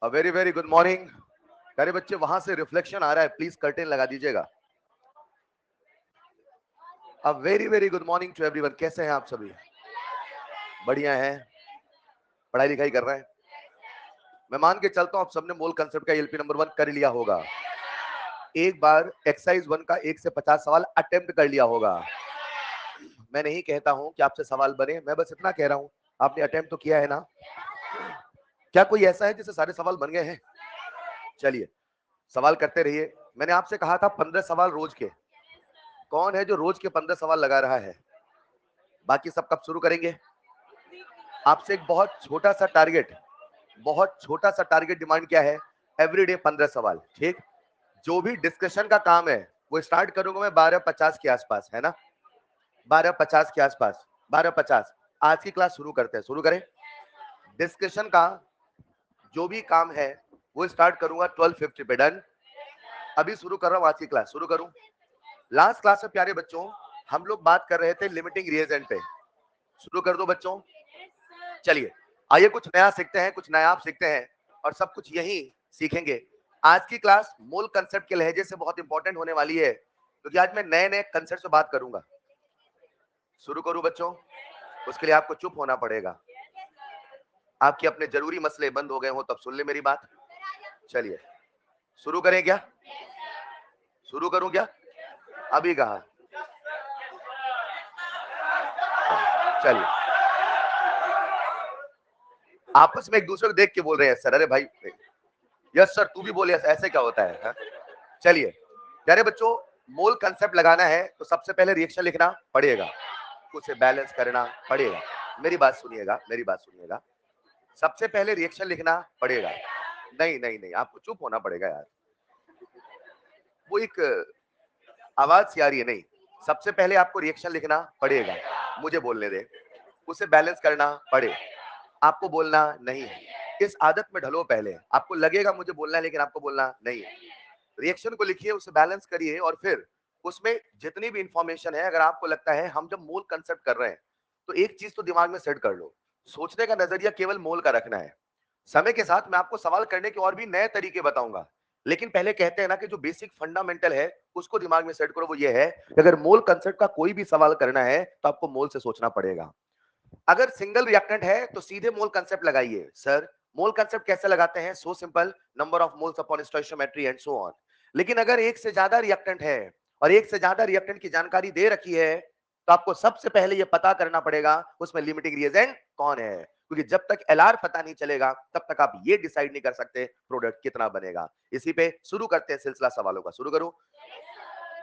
अ very very good morning. प्यारे बच्चे, वहां से रिफ्लेक्शन आ रहा है, प्लीज कर्टेन लगा दीजिएगा। A very very good morning to everyone. कैसे हैं आप सभी? बढ़िया हैं? पढ़ाई लिखाई कर रहे हैं? मैं मान के चलता हूं आप सबने मोल कंसेप्ट का एलपी नंबर 1 कर लिया होगा। एक बार एक्सरसाइज 1 का 1 से 50 सवाल अटेम्प्ट कर लिया होगा। मैं नहीं कहता हूं कि आपसे सवाल बने, मैं बस इतना कह रहा हूं आपने अटेम्प्ट तो किया है ना? क्या कोई ऐसा है जिससे सारे सवाल बन गए हैं? चलिए, सवाल करते रहिए। मैंने आपसे कहा था 15 सवाल रोज के। कौन है जो रोज के 15 सवाल लगा रहा है? बाकी सब कब शुरू करेंगे? आपसे एक बहुत छोटा सा टारगेट डिमांड किया है। एवरीडे 15 सवाल, ठीक? जो भी डिस्कशन का काम है वो स्टार्ट करूंगा मैं 12:50 के आसपास, है ना? 12:50 के आसपास, 12:50 आज की क्लास शुरू करते हैं। शुरू करें। डिस्कशन का जो भी काम है वो स्टार्ट करूंगा 12:50 पे। डन? अभी शुरू कर रहा हूं आज की क्लास। शुरू करूं? लास्ट क्लास में प्यारे बच्चों हम लोग बात कर रहे थे लिमिटिंग रिएजेंट पे। शुरू कर दो बच्चों। चलिए, आइए कुछ नया सीखते हैं, कुछ नया आप सीखते हैं और सब कुछ यही सीखेंगे। आज की क्लास मूल कंसेप्ट के लहजे से बहुत इंपॉर्टेंट होने वाली है, क्योंकि आज मैं नए नए कंसेप्ट से बात करूंगा। शुरू करूं बच्चों? उसके लिए आपको चुप होना पड़ेगा। आपके अपने जरूरी मसले बंद हो गए हो तब सुन ले मेरी बात। चलिए, शुरू करें क्या? शुरू करूं क्या? अभी कहा। चलिए, आपस में एक दूसरे को देख के बोल रहे हैं सर। अरे भाई, यस सर, तू भी बोले ऐसे क्या होता है हा? चलिए प्यारे बच्चों, मोल कंसेप्ट लगाना है तो सबसे पहले रिएक्शन लिखना पड़ेगा, उसे बैलेंस करना पड़ेगा। मेरी बात सुनिएगा, मेरी बात सुनिएगा। सबसे पहले रिएक्शन लिखना पड़ेगा। नहीं नहीं नहीं, आपको चुप होना पड़ेगा यार। वो एक आवाज सी आ रही है। नहीं, सबसे पहले आपको रिएक्शन लिखना पड़ेगा। मुझे बोलने दे। उसे बैलेंस करना पड़े। आपको बोलना नहीं है। इस आदत में ढलो पहले। आपको लगेगा मुझे बोलना है लेकिन आपको बोलना नहीं है। रिएक्शन को लिखिए, उसे बैलेंस करिए और फिर उसमें जितनी भी इंफॉर्मेशन है, अगर आपको लगता है हम जब मोल कंसेप्ट कर रहे हैं तो एक चीज तो दिमाग में सेट कर लो, सोचने का नजरिया केवल मोल का रखना है। समय के साथ मैं आपको सवाल करने के और भी नए तरीके बताऊंगा, लेकिन पहले कहते हैं ना कि जो बेसिक फंडामेंटल है उसको दिमाग में सेट करो। वो ये है कि अगर मोल कंसेप्ट का कोई भी सवाल करना है तो आपको मोल से सोचना पड़ेगा। अगर सिंगल रिएक्टेंट है तो सीधे मोल कंसेप्ट लगाइए। सर, मोल कंसेप्ट कैसे लगाते हैं? So simple, number of moles upon stoichiometry and so on. लेकिन अगर एक से ज्यादा रिएक्टेंट है और एक से ज्यादा रिएक्टेंट की जानकारी दे रखी है तो आपको सबसे पहले यह पता करना पड़ेगा उसमें लिमिटिंग रिएजेंट कौन है, क्योंकि जब तक एलआर पता नहीं चलेगा तब तक आप ये डिसाइड नहीं कर सकते प्रोडक्ट कितना बनेगा। इसी पे शुरू करते हैं सिलसिला सवालों का। शुरू करो।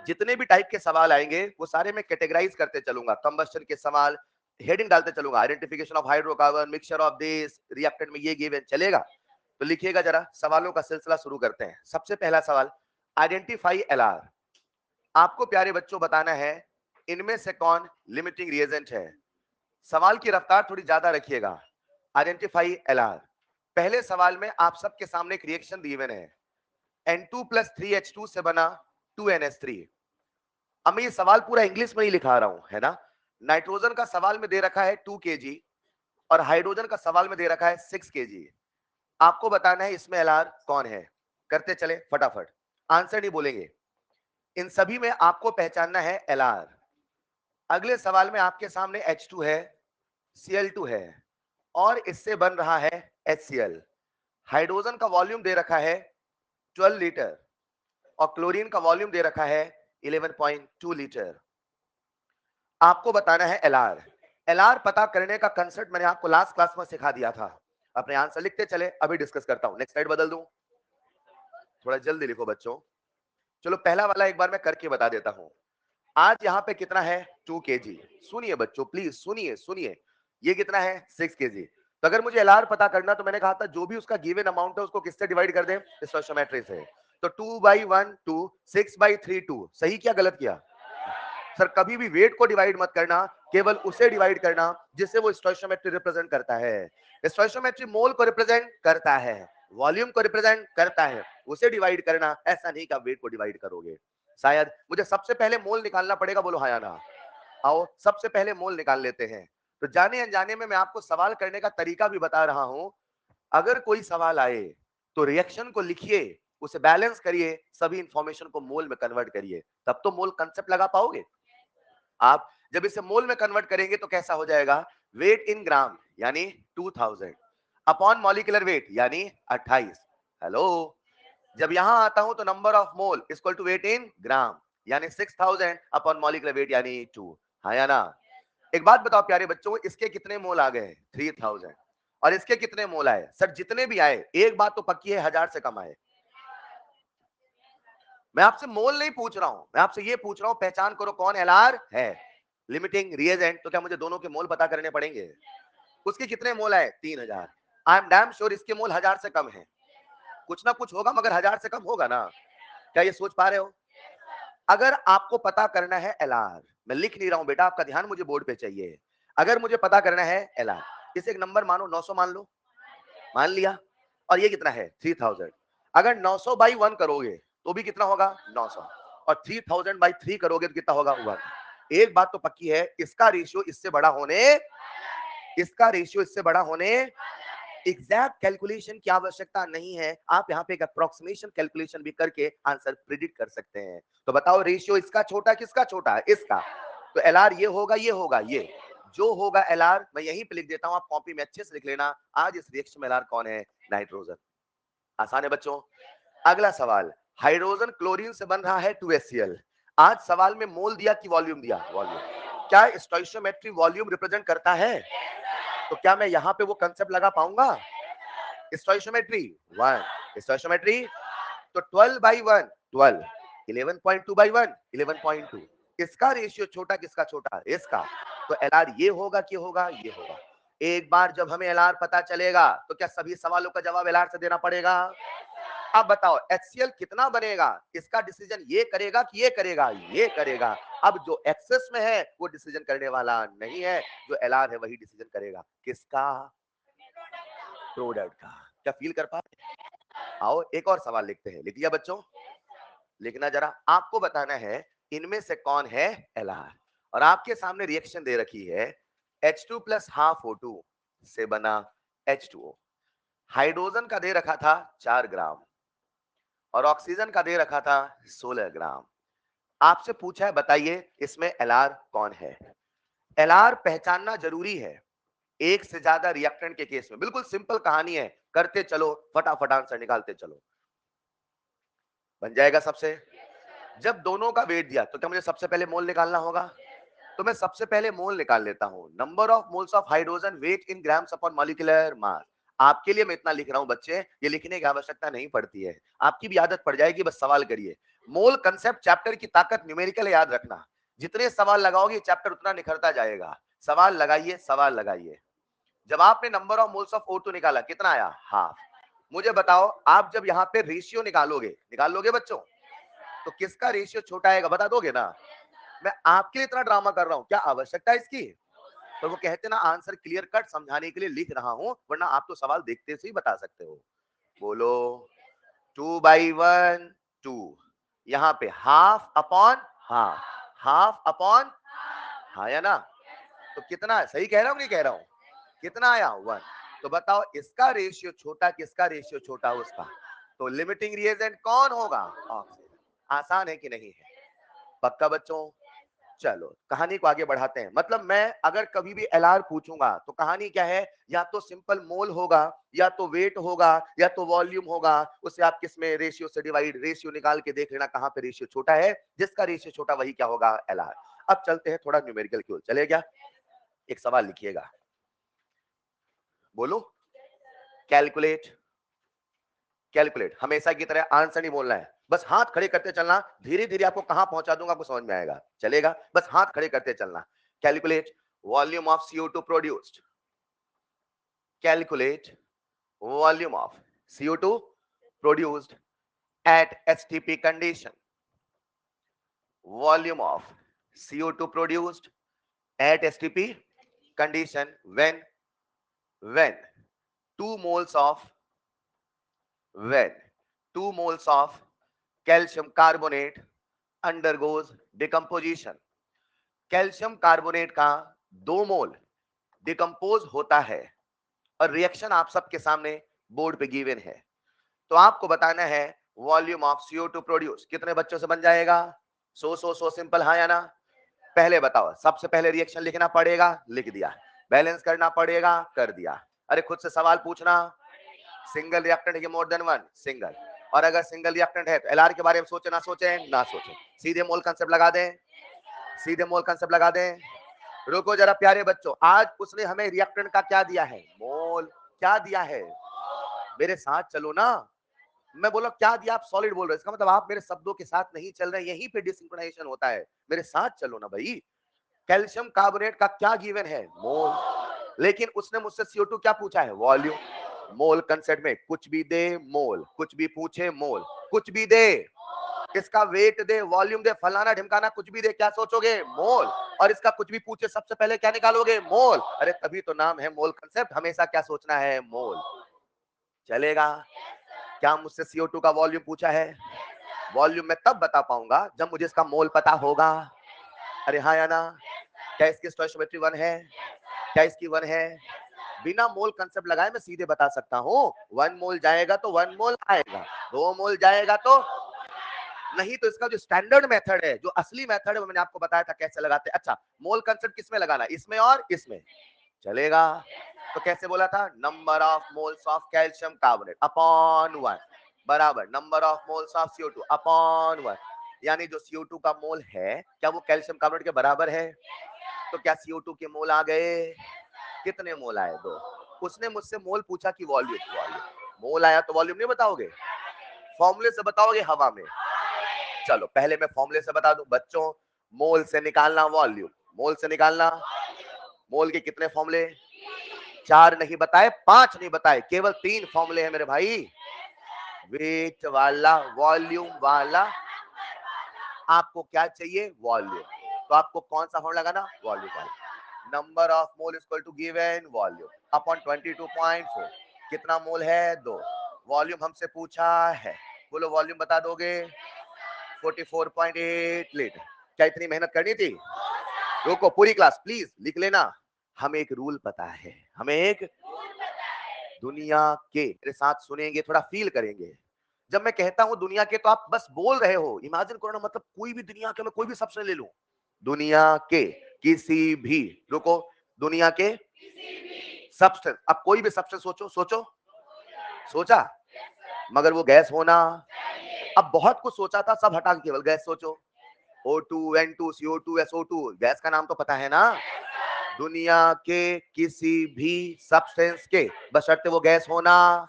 जितने भी टाइप के सवाल आएंगे वो सारे मैं कैटेगराइज करते चलूंगा। कंबस्टन के सवाल हेडिंग डालते चलूंगा, identification of hydrocarbon, mixture of this reactant में ये गिवन चलेगा। तो लिखिएगा जरा, सवालों का सिलसिला शुरू करते हैं। सबसे पहला सवाल, आइडेंटिफाई एलआर। आपको प्यारे बच्चों बताना है इनमें से कौन लिमिटिंग रिएजेंट है। सवाल की रफ्तार थोड़ी ज्यादा रखिएगा। Identify LR. पहले सवाल में आप सबके सामने एक रिएक्शन गिवन है, N2 प्लस 3H2 से बना 2NH3। अब मैं ये सवाल पूरा इंग्लिश में ही लिखा रहा हूं, है ना? नाइट्रोजन का सवाल में दे रखा है 2 kg और हाइड्रोजन का सवाल में दे रखा है 6 kg। आपको बताना है इसमें एलआर कौन है। करते चले फटाफट, आंसर नहीं बोलेंगे। इन सभी में आपको पहचानना है एलआर। अगले सवाल में आपके सामने H2 है, Cl2 है और इससे बन रहा है HCl। हाइड्रोजन का वॉल्यूम दे रखा है 12 लीटर और क्लोरीन का वॉल्यूम दे रखा है 11.2 लीटर। आपको बताना है एलआर। एलआर पता करने का कंसेप्ट मैंने आपको लास्ट क्लास में सिखा दिया था। अपने आंसर लिखते चले, अभी डिस्कस करता हूं। नेक्स्ट स्लाइड बदल दूं, थोड़ा जल्दी लिखो बच्चों। चलो पहला वाला एक बार मैं करके बता देता हूं। आज यहाँ पे कितना है? 2 kg। सुनिए बच्चों, प्लीज सुनिए सुनिए। ये कितना है? 6 kg। तो अगर मुझे एलआर पता करना तो मैंने कहा था जो भी उसका गिवन अमाउंट है उसको किससे डिवाइड कर दें? स्टोइचियोमेट्री से। तो 2/1 2, 6/3 2। सही क्या गलत किया? सर, कभी भी वेट को डिवाइड मत करना, केवल उसे डिवाइड करना जिसे वो स्टोइचियोमेट्री रिप्रेजेंट करता है। स्टोइचियोमेट्री मोल को रिप्रेजेंट करता है, वॉल्यूम को रिप्रेजेंट करता है, उसे डिवाइड करना। ऐसा नहीं कि आप वेट को डिवाइड करोगे। शायद मुझे सबसे पहले मोल निकालना पड़ेगा, बोलो हाँ या ना। आओ सबसे पहले मोल निकाल लेते हैं। तो जाने अनजाने में मैं आपको सवाल करने का तरीका भी बता रहा हूं। अगर कोई सवाल आए तो रिएक्शन को लिखिए, उसे बैलेंस करिए, सभी इंफॉर्मेशन को मोल में कन्वर्ट करिए, तब तो मोल कंसेप्ट लगा पाओगे। आप जब इसे मोल में कन्वर्ट करेंगे तो कैसा हो जाएगा, वेट इन ग्राम यानी 2000 अपॉन मॉलिक्यूलर वेट यानी 28। हेलो, जब यहां आता हूं तो number of mole equal to weight in gram यानी 6000 अपॉन मॉलिक्यूलर वेट यानी 2। हाँ या ना? एक बात बताओ प्यारे बच्चों, इसके कितने मोल आ गए? 3000। और इसके कितने मोल आए? सर जितने भी आए, एक बात तो पक्की है, 1000 से कम आए। मैं आपसे मोल नहीं पूछ रहा हूं, मैं आपसे ये पूछ रहा हूं पहचान करो कौन एलआर है। लिमिटिंग रिएजेंट, तो क्या मुझे दोनों के मोल पता करने पड़ेंगे? उसके कितने मोल आए? 3000। आई एम डैम श्योर इसके मोल 1000 से कम है। कुछ ना कुछ होगा मगर 1000 से कम होगा ना? क्या ये सोच पा रहे हो? अगर आपको पता करना है एलआर, मैं लिख नहीं रहा हूं बेटा, आपका ध्यान मुझे बोर्ड पे चाहिए। अगर मुझे पता करना है एलआर, इसे एक नंबर मानो, 900 मान लो, मान लिया। और ये कितना है? 3000। अगर 900 बाई 1 करोगे तो भी कितना होगा? 900। और 3000 बाई 3 करोगे तो कितना होगा? 1। एक बात तो पक्की है, इसका रेशियो इससे बड़ा होने, इसका रेशियो इससे बड़ा होने, एग्जैक्ट कैलकुलेशन की आवश्यकता नहीं है, आप यहाँ पे एक अप्रोक्सीमेशन कैलकुलेशन भी करके आंसर प्रिडिक्ट कर सकते हैं। तो बताओ रेशियो इसका छोटा किसका छोटा है? इसका। तो एलआर ये होगा, ये होगा, ये जो होगा एलआर मैं यहीं पे लिख देता हूं, आप कॉपी में अच्छे से लिख लेना। आज इस रिएक्शन में एलआर कौन है? नाइट्रोजन। आसान है बच्चों। अगला सवाल, हाइड्रोजन क्लोरीन से बन रहा है 2HCl। आज सवाल में मोल दिया कि वॉल्यूम दिया? वॉल्यूम। क्या स्टोइशियोमेट्री वॉल्यूम रिप्रेजेंट करता है? तो क्या मैं यहाँ पे वो कंसेप्ट लगा पाऊंगा? स्टोइशियोमेट्री 1, स्टोइशियोमेट्री, तो 12 बाई 1 12, 11.2 बाई 1 11.2। इसका रेशियो छोटा किसका छोटा? इसका। तो एलआर ये होगा कि होगा? ये होगा। एक बार जब हमें एलआर पता चलेगा तो क्या सभी सवालों का जवाब एलआर से देना पड़ेगा? अब बताओ HCl कितना बनेगा, इसका डिसीजन ये करेगा कि ये करेगा? ये करेगा। अब जो एक्सेस में है वो डिसीजन करने वाला नहीं है, जो एलआर है वही डिसीजन करेगा। किसका? प्रोडक्ट का। क्या फील कर पा रहे? आओ एक और सवाल लिखते हैं। लिख लिया बच्चों? लिखना जरा। आपको बताना है इनमें से कौन है एलआर। और आपके सामने रिएक्शन दे रखी है, H2 प्लस हाफ O2 से बना H2O। हाइड्रोजन का दे रखा था 4 ग्राम और ऑक्सीजन का दे रखा था 16 ग्राम। आपसे पूछा है बताइए इसमें एलआर कौन है? एलआर पहचानना जरूरी है एक से ज्यादा रिएक्टेंट के केस में। बिल्कुल सिंपल कहानी है, करते चलो, फटाफट आंसर निकालते चलो, बन जाएगा सबसे। जब दोनों का वेट दिया तो क्या मुझे सबसे पहले मोल निकालना होगा? तो मैं सबसे पहले मोल निकाल लेता हूं। Number of moles of hydrogen weight in grams upon molecular mass. आपके लिए मैं इतना लिख रहा हूं बच्चे, ये लिखने की आवश्यकता नहीं पड़ती है, आपकी भी आदत पड़ जाएगी, बस सवाल करिए। मोल कंसेप्ट चैप्टर की ताकत न्यूमेरिकल याद रखना, जितने सवाल लगाओगे चैप्टर उतना निखरता जाएगा। सवाल लगाइए, सवाल लगाइए। जब आपने number of moles of O2 निकाला कितना आया? हाफ। मुझे बताओ आप जब यहाँ पे रेशियो निकालोगे, निकाल लोगे बच्चों, तो किसका रेशियो छोटा आएगा? बता दोगे ना? मैं आपके लिए इतना ड्रामा कर रहा हूं, क्या आवश्यकता है इसकी? तो वो कहते ना आंसर क्लियर कट समझाने के लिए लिख रहा हूं, वरना आप तो सवाल देखते से ही बता सकते हो। बोलो 2 बाई 1 2, यहाँ पे half upon half, half upon, हाँ या ना? तो कितना सही कह रहा हूं नहीं कह रहा हूं? कितना आया? 1। तो बताओ इसका रेशियो छोटा किसका रेशियो छोटा? उसका। तो लिमिटिंग रिएजेंट कौन होगा? ऑक्सीजन। आसान है कि नहीं है? पक्का बच्चों? चलो कहानी को आगे बढ़ाते हैं। मतलब मैं अगर कभी भी एलआर पूछूंगा तो कहानी क्या है? या तो सिंपल मोल होगा, या तो वेट होगा, या तो वॉल्यूम होगा। उसे आप किसमें रेशियो से डिवाइड, रेशियो निकाल के देख लेना कहां पे रेशियो छोटा है। जिसका रेशियो छोटा वही क्या होगा? एलआर। अब चलते हैं थोड़ा न्यूमेरिकल की ओर, चलेगा? एक सवाल लिखिएगा, बोलो। Calculate, calculate. हमेशा की तरह आंसर नहीं बोलना है, बस हाथ खड़े करते चलना। धीरे धीरे आपको कहां पहुंचा दूंगा आपको समझ में आएगा, चलेगा? बस हाथ खड़े करते चलना। Calculate volume of CO2 produced. Calculate volume of CO2 produced at STP condition. Volume of CO2 produced at STP condition when 2 moles of when 2 moles of calcium carbonate undergoes decomposition। Calcium carbonate का 2 मोल decompose होता है और reaction आप सबके सामने board पे given है। तो आपको बताना है वॉल्यूम ऑफ CO2 प्रोड्यूस कितने बच्चों से बन जाएगा? सो सिंपल, हाँ या ना? पहले बताओ, सबसे पहले रिएक्शन लिखना पड़ेगा, लिख दिया। बैलेंस करना पड़ेगा, कर दिया। अरे खुद से सवाल पूछना, सिंगल रिएक्टेंट है कि मोर देन वन? सिंगल। और अगर सिंगल रिएक्टेंट है तो एलआर के बारे में सोचे ना सोचे? ना सोचे, सीधे मोल कंसेप्ट लगा दें, सीधे मोल कंसेप्ट लगा दें। रुको जरा प्यारे बच्चों, आज उसने हमें रिएक्टेंट का क्या दिया है? मोल। क्या दिया है? मेरे साथ चलो ना, मैं बोला क्या दिया, आप सॉलिड बोल रहे हो, इसका मतलब आप मेरे शब्दों के साथ नहीं चल रहे, यहीं पे डिसिंक्रोनाइजेशन होता है। मेरे साथ चलो ना भाई। कैल्शियम कार्बोनेट का क्या गिवन है? मोल। लेकिन उसने मुझसे CO2 क्या पूछा है? वॉल्यूम। मोल कंसेप्ट में कुछ भी दे मोल, कुछ भी पूछे मोल, कुछ भी दे, इसका वेट दे, वॉल्यूम दे, फलाना ढिमकाना कुछ भी दे, क्या सोचोगे? मोल। और इसका कुछ भी पूछे सबसे पहले क्या निकालोगे? मोल। अरे तभी तो नाम है मोल कंसेप्ट, हमेशा क्या सोचना है? मोल। चलेगा? क्या मुझसे CO2 का वॉल्यूम पूछा है? वॉल्यूम मैं तब बता पाऊंगा जब मुझे इसका मोल पता होगा। अरे हाँ या ना? क्या इसकी स्टोइकियोमेट्री 1 है? क्या इसकी 1 है? बिना मोल कंसेप्ट लगाए मैं सीधे बता सकता हूँ 1 मोल जाएगा तो 1 मोल आएगा, 2 मोल जाएगा तो नहीं। तो इसका जो स्टैंडर्ड मेथड है, जो असली मेथड है, वो मैंने आपको बताया था कैसे लगाते हैं। अच्छा, मोल कंसेप्ट किसमें लगाना? इसमें और इसमें। चलेगा? तो कैसे बोला था? Number of moles of calcium carbonate upon 1 बराबर number of moles of CO2 upon 1। यानी जो CO2 का मोल है, क्या वो कैल्शियम कार्बोनेट के बराबर है? तो क्या CO2 के मोल आ गए? कितने मोल आए? 2। उसने मुझसे मोल पूछा कि वॉल्यूम। वॉल्यूम मोल आया तो वॉल्यूम नहीं बताओगे, फॉर्मूले से बताओगे हवा में? चलो पहले मैं फॉर्मूले से बता दूं बच्चों। मोल से निकालना वॉल्यूम, मोल से निकालना। मोल के कितने फॉर्मूले? 4 नहीं बताए, 5 नहीं बताए, केवल 3 फॉर्मूले हैं मेरे भाई। वेट वाला, वॉल्यूम वाला। आपको क्या चाहिए? वॉल्यूम। तो आपको कौन सा फॉर्मूला लगाना? वॉल्यूम वाला। Number of mole equal to given volume upon 22.4। कितना मोल है? 2। वॉल्यूम हमसे पूछा है, बोलो वॉल्यूम बता दोगे? 44.8 लीटर। क्या इतनी मेहनत करनी थी? रुको पूरी क्लास प्लीज लिख लेना। हमें एक रूल पता है, हमें एक दुनिया के, मेरे साथ सुनेंगे, थोड़ा फील करेंगे। जब मैं कहता हूं दुनिया के तो आप बस बोल रहे हो, इमेजिन करो ना, मतलब कोई भी दुनिया के, मैं कोई भी सब्सटेंस ले लूं, दुनिया के किसी भी, रुको, दुनिया के सब्सटेंस, अब कोई भी सब्सटेंस सोचो, सोचो, सोचा? मगर वो गैस होना, अब बहुत कुछ सोचा था, सब हटा के केवल गैस सोचो। O2 N2 CO2 SO2, gas का नाम तो पता है ना? दुनिया के किसी भी सब्सटेंस के, बशर्ते वो गैस होना।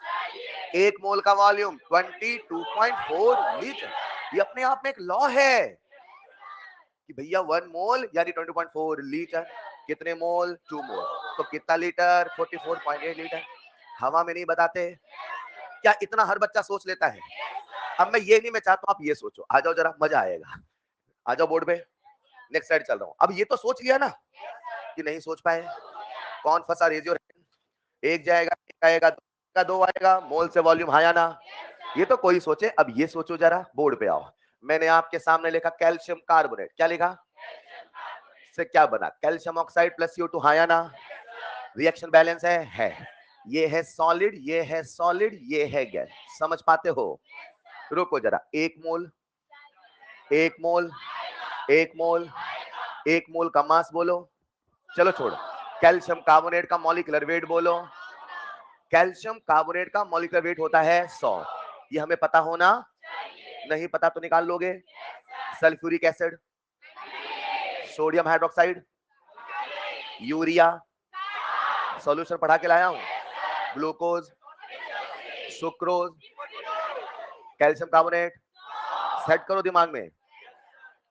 1 मोल का वॉल्यूम 22.4 लीटर। ये अपने आप में एक लॉ है कि भैया 1 मोल यानी 20.4 लीटर। कितने मोल? 2 मोल। तो कितना लीटर? 44.8 लीटर। हवा में नहीं बताते। क्या इतना हर बच्चा सोच लेता है? अब मैं ये नहीं, मैं चाहता हूं आप ये सोचो, आ जाओ जरा, मजा आएगा। आ जाओ बोर्ड पे, नेक्स्ट साइड चल रहा हूं। अब ये तो सोच लिया ना कि नहीं सोच पाए? कौन फंसा? Raise your hand. एक जाएगा, एक आएगा, दो आएगा, मोल से वॉल्यूम, हाँ या ना? ये तो कोई सोचे। अब ये सोचो जरा, बोर्ड पे आओ। मैंने आपके सामने लिखा कैल्शियम कार्बोनेट, क्या लिखा? से क्या बना? कैल्शियम ऑक्साइड प्लस CO2, हाँ या ना? रिएक्शन बैलेंस है। ये है सॉलिड, ये है सॉलिड, ये है गैस। समझ पाते हो? रुको जरा, 1 मोल, 1 मोल, 1 मोल, 1 मोल का मास बोलो। चलो छोड़ो, कैल्शियम कार्बोनेट का मॉलिक्यूलर वेट बोलो। कैल्शियम कार्बोनेट का मॉलिक्यूलर वेट होता है 100। ये हमें पता होना, नहीं पता तो निकाल लोगे। Sulphuric acid, sodium hydroxide, urea, solution पढ़ा के लाया हूं, glucose, sucrose, calcium carbonate. Set करो दिमाग में,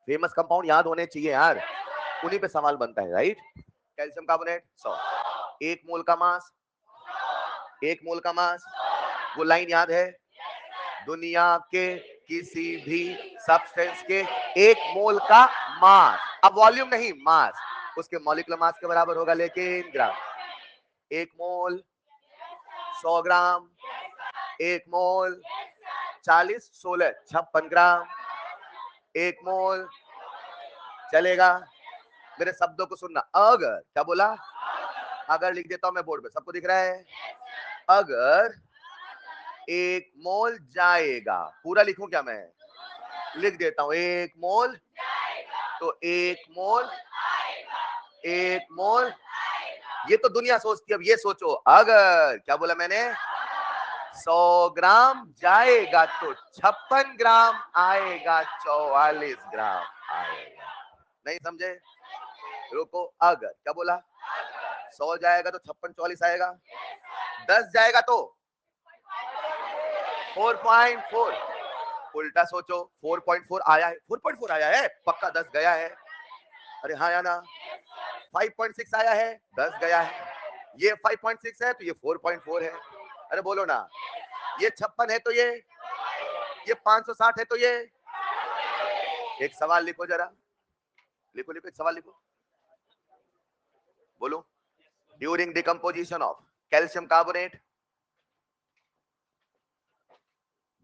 फेमस कंपाउंड याद होने चाहिए यार, उन्हीं पे सवाल बनता है, राइट? कैल्शियम कार्बोनेट 100, 1 मोल का मास, 1 मोल का मास, वो लाइन याद है? दुनिया के किसी भी सब्सटेंस के 1 मोल का मास, अब वॉल्यूम नहीं, मास, उसके मॉलिक्यूलर मास के बराबर होगा, लेकिन ग्राम। 1 मोल 100 ग्राम, 1 मोल 40 16 56 ग्राम, 1 मोल। चलेगा? मेरे शब्दों को सुनना। अगर, क्या बोला? अगर लिख देता हूं मैं बोर्ड पे, सबको दिख रहा है? अगर एक मोल जाएगा, पूरा लिखूं क्या मैं? लिख देता हूं, एक मोल, तो एक मोल, एक मोल, ये तो दुनिया सोचती है। अब ये सोचो, अगर क्या बोला मैंने, 100 ग्राम जाएगा तो 56 ग्राम आएगा, 44 ग्राम आएगा। नहीं समझे? रुको, अगर क्या बोला, 100 जाएगा तो 56 44 आएगा, 10 जाएगा तो 4.4, उल्टा सोचो, 4.4 आया है, 4.4 आया है, पक्का 10 गया है। अरे हाँ या ना? 5.6 आया है, 10 गया है। ये 5.6 है तो ये 4.4 है। अरे बोलो ना, ये 56 है तो ये 560 है तो ये। एक सवाल लिखो जरा, लिखो लिखो, एक सवाल लिखो, बोलो। During decomposition of calcium carbonate,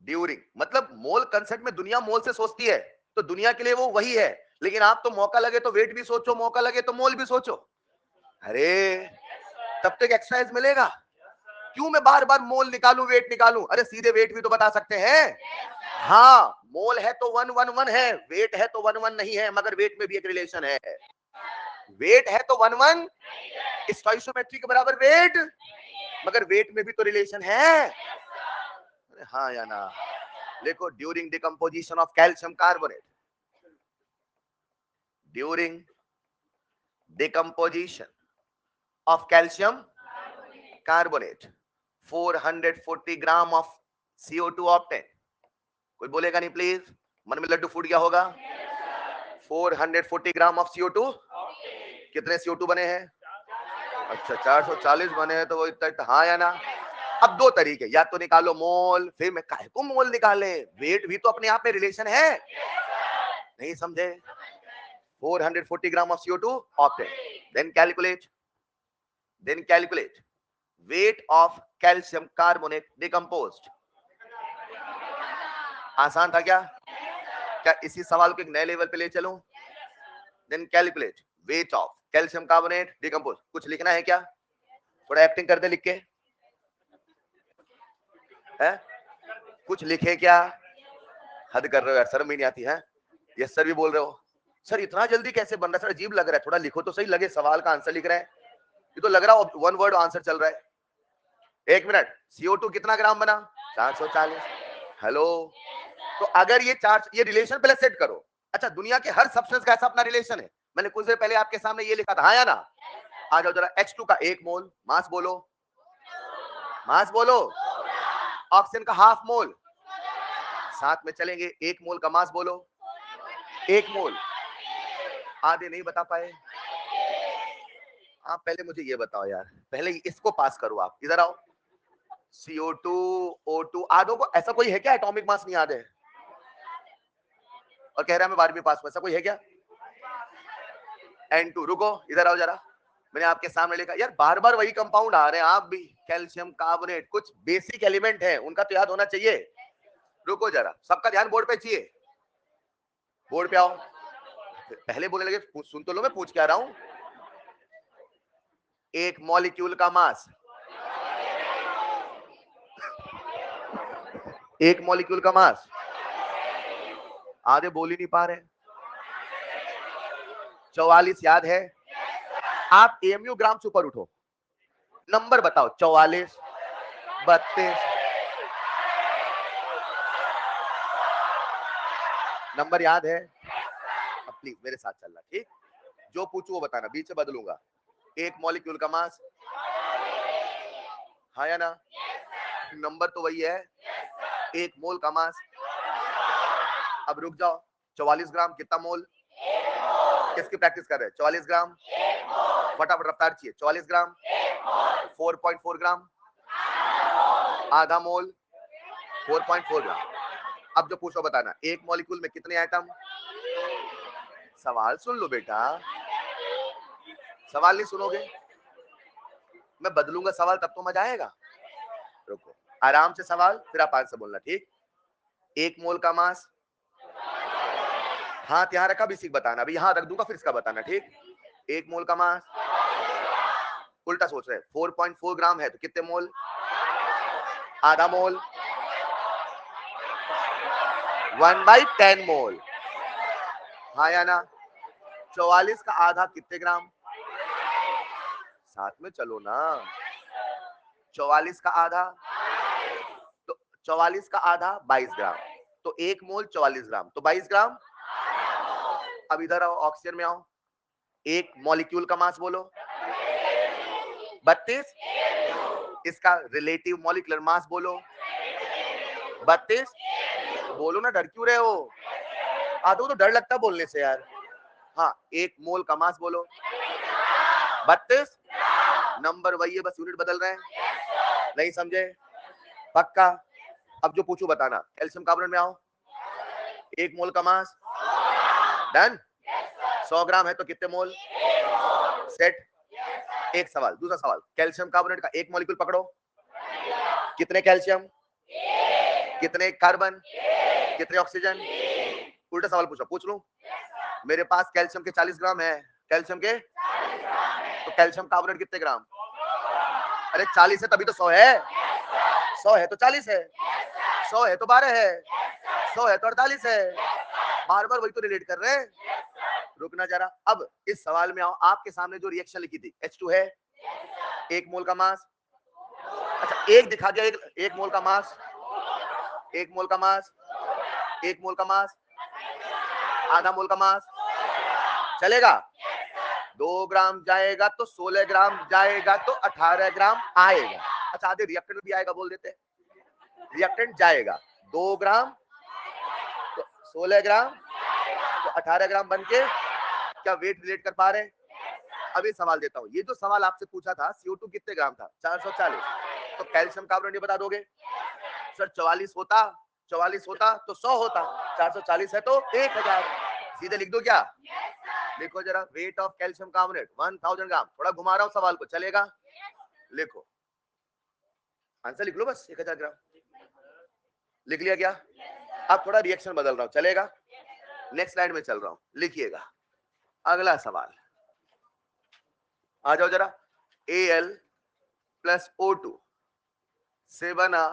during मतलब मोल कंसेप्ट में दुनिया मोल से सोचती है, तो दुनिया के लिए वो वही है, लेकिन आप तो मौका लगे तो वेट भी सोचो, मौका लगे तो मोल भी सोचो। अरे तब तक एक्सरसाइज मिलेगा। क्यों मैं बार बार मोल निकालूं वेट निकालूं? अरे सीधे वेट भी तो बता सकते हैं। हाँ, मोल है तो 111 है, वेट है तो 11 नहीं है, मगर वेट में भी एक रिलेशन है। वेट है तो 11 स्टोइकोमेट्री के बराबर वेट, मगर वेट में भी तो रिलेशन है। हाँ या ना? देखो, during decomposition of calcium carbonate, during decomposition of calcium carbonate 440 gram of CO2 obtain. कोई बोलेगा नहीं प्लीज? मन में लड्डू फूट गया होगा। 440 ग्राम ऑफ CO2, कितने CO2 बने हैं? अच्छा 440 बने हैं, तो वो इतना, हाँ या ना? अब दो तरीके, या तो निकालो मोल, फिर मैं काहे को मोल निकाले, वेट भी तो अपने आप में रिलेशन है। नहीं समझे? 440 gram of CO2 obtain, then calculate weight of calcium carbonate decomposed. आसान था क्या? क्या इसी सवाल को एक नए लेवल पे ले चलूं? Then calculate weight of calcium carbonate decompose. कुछ लिखना है क्या? थोड़ा एक्टिंग कर दे लिख के, है? कुछ लिखे क्या? हद कर रहे हो यार, शर्म ही नहीं आती है? यस सर भी बोल रहे हो। सर इतना जल्दी कैसे बन रहा है सर, अजीब लग रहा है, थोड़ा लिखो तो सही, लगे सवाल का आंसर लिख रहे हैं। ये तो लग रहा है वन वर्ड आंसर चल रहा है। एक मिनट, CO2 कितना ग्राम बना? 440। हेलो, तो अगर ये रिलेशन पहले सेट करो। अच्छा, दुनिया के हर सब्सटेंस का ऐसा अपना रिलेशन है। मैंने कुछ देर पहले आपके सामने ये लिखा था, हाँ या ना? आ जाओ जरा, H2 का 1 मोल, मास बोलो, मास बोलो। ऑक्सीजन का हाफ मोल, साथ में चलेंगे, 1 मोल का मास बोलो, 1 मोल। आधे नहीं बता पाए आप? पहले मुझे ये बताओ यार, पहले इसको पास करो। आप इधर आओ। CO2 O2, आधों को ऐसा कोई है क्या एटॉमिक मास नहीं याद है और कह रहा है मैं 12वीं पास में? ऐसा कोई है क्या? N2, रुको इधर आओ जरा, मैंने आपके सामने लिखा यार, बार बार वही कंपाउंड आ रहे हैं आप भी। कैल्शियम कार्बोनेट, कुछ बेसिक एलिमेंट है, उनका तो याद होना चाहिए। रुको जरा, सबका ध्यान बोर्ड पे चाहिए, बोर्ड पे आओ। पहले बोलने लगे, सुन तो लो, मैं पूछ के आ रहा हूं। एक मॉलिक्यूल का मास, एक मॉलिक्यूल का मास, आधे बोल ही नहीं पा रहे। 44 याद है? आप AMU ग्राम से ऊपर उठो, नंबर बताओ। 44, 32, नंबर याद है? अब प्लीज मेरे साथ चलना, ठीक? जो पूछू वो बताना, बीच से बदलूंगा। एक मॉलिक्यूल का मास, हाँ या ना? नंबर तो वही है, एक मोल का मास। अब रुक जाओ, 44 ग्राम कितना मोल? किसकी प्रैक्टिस कर रहे हैं? 44 ग्राम, फटाफट रफ्तार चाहिए। 44 ग्राम, 4.4 ग्राम, आधा मोल, 4.4 ग्राम। अब जो पूछो बताना, एक मॉलिक्यूल में कितने एटम? सवाल सुन लो बेटा, सवाल नहीं सुनोगे मैं बदलूंगा सवाल, तब तो मजा आएगा। रुको, आराम से सवाल, फिर आप आंसर बोलना, ठीक? एक मोल का मास, हाथ यहाँ रखा, भी सीख बताना, अभी यहाँ रख दूंगा फिर इसका बताना, ठीक? एक मोल का मास, उल्टा सोच रहे हैं, 4.4 ग्राम है तो कितने मोल? आधा मोल, 1/10 मोल। हाँ या ना? 44 का आधा कितने ग्राम? साथ में चलो ना। 44 का आधा, तो 44 का आधा 22 ग्राम, तो 1 मोल 44 ग्राम, तो 22 ग्राम। अब इधर आओ, ऑक्सीजन में आओ। एक मॉलिक्यूल का मास बोलो। 32। इसका रिलेटिव मॉलिक्यूलर मास बोलो। 32। बोलो ना, डर क्यों रहे हो? आधो तो डर लगता बोलने से यार। हाँ, 1 मोल का मास बोलो। 32। नंबर वही है, बस यूनिट बदल रहे हैं। नहीं समझे? पक्का? अब जो पूछू बताना। कैल्शियम कार्बोनेट में आओ। 1 मोल का मास। डन। 100 ग्राम है तो कितने मोल? सेट। एक सवाल, दूसरा सवाल, कैल्शियम कार्बोनेट का एक मॉलिक्यूल पकड़ो। कितने कैल्शियम? कितने कार्बन? कितने ऑक्सीजन? उल्टा सवाल पूछो, पूछ लूं? मेरे पास कैल्शियम के 40 ग्राम है। कैल्शियम के, तो कैल्शियम कार्बोनेट कितने ग्राम? अरे 40 है तभी तो 100 है। 100 है तो 40 है। 100 है तो 12 है। 100 है तो 48 है। बार बार वही तो रिलेट कर रहे हैं। रुकना जरा। अब इस सवाल में आओ। आपके सामने जो रिएक्शन लिखी थी, H2 है, 1 मोल का मास। अच्छा, एक दिखा दिया। एक मोल का मास। 1 मोल का मास। 1 मोल का मास। आधा मोल का मास चलेगा? 2 ग्राम जाएगा तो 16 ग्राम जाएगा तो 18 ग्राम आएगा। अच्छा, आधे रिएक्टेंट भी आएगा बोल देते। रिएक्टेंट जाएगा 2 ग्राम तो 16 ग्राम तो 18 ग्राम बन के क्या वेट रिलेट कर पा रहे हैं? अभी सवाल देता हूं। ये जो सवाल आपसे पूछा था, CO2 कितने ग्राम था? 440। तो कैल्शियम कार्बोनेट बता दोगे? सर 44 होता, 44 होता तो 100 होता, 440 है तो 1000। सीधे लिख दो क्या? लिखो जरा। वेट ऑफ कैल्शियम कार्बोनेट 1000 ग्राम। थोड़ा घुमा रहा हूं सवाल को, चलेगा? लिखो, आंसर लिख लो बस। 1000 ग्राम लिख लिया क्या? अब थोड़ा रिएक्शन बदल रहा हूं, चलेगा? नेक्स्ट स्लाइड में चल रहा हूं, लिखिएगा। अगला सवाल आ जाओ जरा। Al प्लस O2 से बना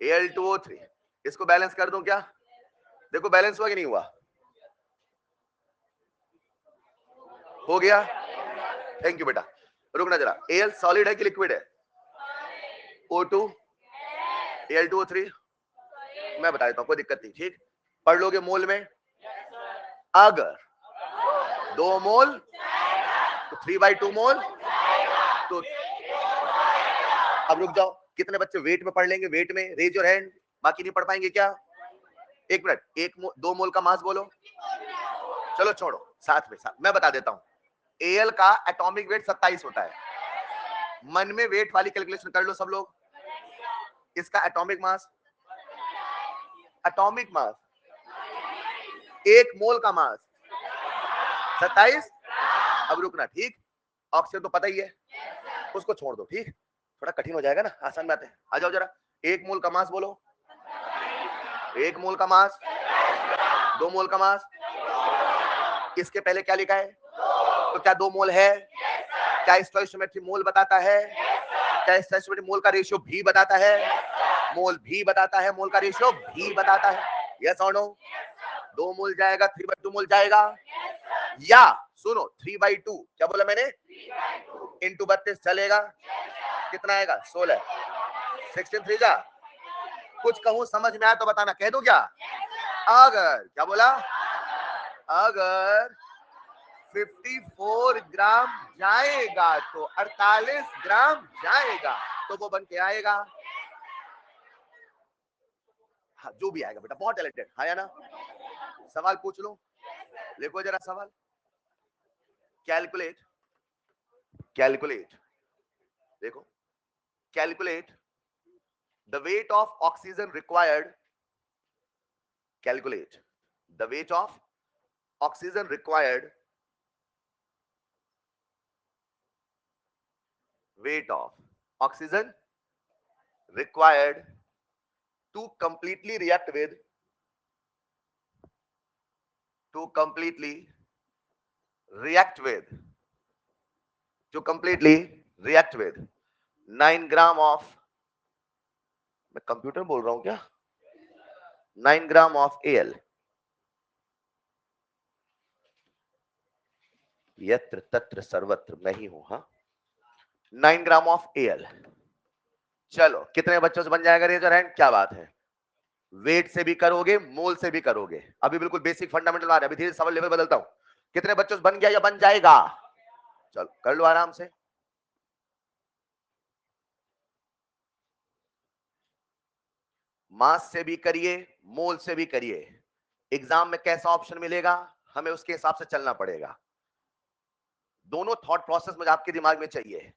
Al2O3, इसको बैलेंस कर दूं क्या? देखो बैलेंस हुआ कि नहीं हुआ? हो गया। थैंक यू बेटा। रुकना जरा। Al सॉलिड है कि लिक्विड है? O2 Al2O3 मैं बता देता हूं, कोई दिक्कत नहीं, ठीक? पढ़ लोगे मोल में? अगर 2 मोल तो 3/2 मोल। तो अब रुक जाओ। कितने बच्चे वेट में पढ़ लेंगे? वेट में रेज योर हैंड। बाकी नहीं पढ़ पाएंगे क्या? 1 मिनट। 2 मोल का मास बोलो। चलो छोड़ो, साथ में साथ मैं बता देता हूं। Al का एटॉमिक वेट 27 होता है। मन में वेट वाली कैलकुलेशन कर लो सब लोग। इसका एटॉमिक मास, एटॉमिक मास 1 मोल का मास 27। अब रुकना, ठीक? ऑक्सीजन तो पता ही है, उसको छोड़ दो, ठीक? थोड़ा कठिन हो जाएगा ना, आसान बात है। आ जाओ जरा। 1 मोल का मास बोलो। 1 मोल का मास, 2 मोल का मास। इसके पहले क्या लिखा है? तो क्या 2 मोल है? क्या स्टोइकियोमेट्री मोल बताता है? क्या स्टोइकियोमेट्री मोल का रेशियो भी बताता है? मोल भी बताता है, मोल का रेशियो भी बताता है। यस और नो? 2 मोल जाएगा, 3/2 मोल जाएगा। या सुनो, 3/2 क्या बोला मैंने? इंटू 32 चलेगा। कितना आएगा? 16। 16 3 जा। कुछ कहूं समझ में आया तो बताना, कह दो क्या? अगर क्या बोला? अगर 54 ग्राम जाएगा तो 48 ग्राम जाएगा, तो वो बन के आएगा। हाँ, जो भी आएगा बेटा, बहुत टैलेंटेड। हाँ या ना? सवाल पूछ लो, देखो जरा सवाल। कैलकुलेट, कैलकुलेट, देखो, calculate the weight of oxygen required. Calculate the weight of oxygen required, weight of oxygen required to completely react with, to completely react with, to completely react with 9 gram of, मैं computer बोल रहा हूं क्या? 9 gram of L, यत्र तत्र सर्वत्र मैं ही हूं, हाँ। 9 ग्राम ऑफ एल, चलो कितने बच्चों से बन जाएगा रेजर हैंड? क्या बात है, वेट से भी करोगे, मोल से भी करोगे। अभी बिल्कुल बेसिक फंडामेंटल आ रहा है, अभी धीरे सवाल लेवल बदलता हूं। कितने बच्चों से बन गया या बन जाएगा? चलो कर लो आराम से। मास से भी करिए, मोल से भी करिए। एग्जाम में कैसा ऑप्शन मिलेगा हमें उसके हिसाब से चलना पड़ेगा। दोनों थॉट प्रोसेस मुझे आपके दिमाग में चाहिए,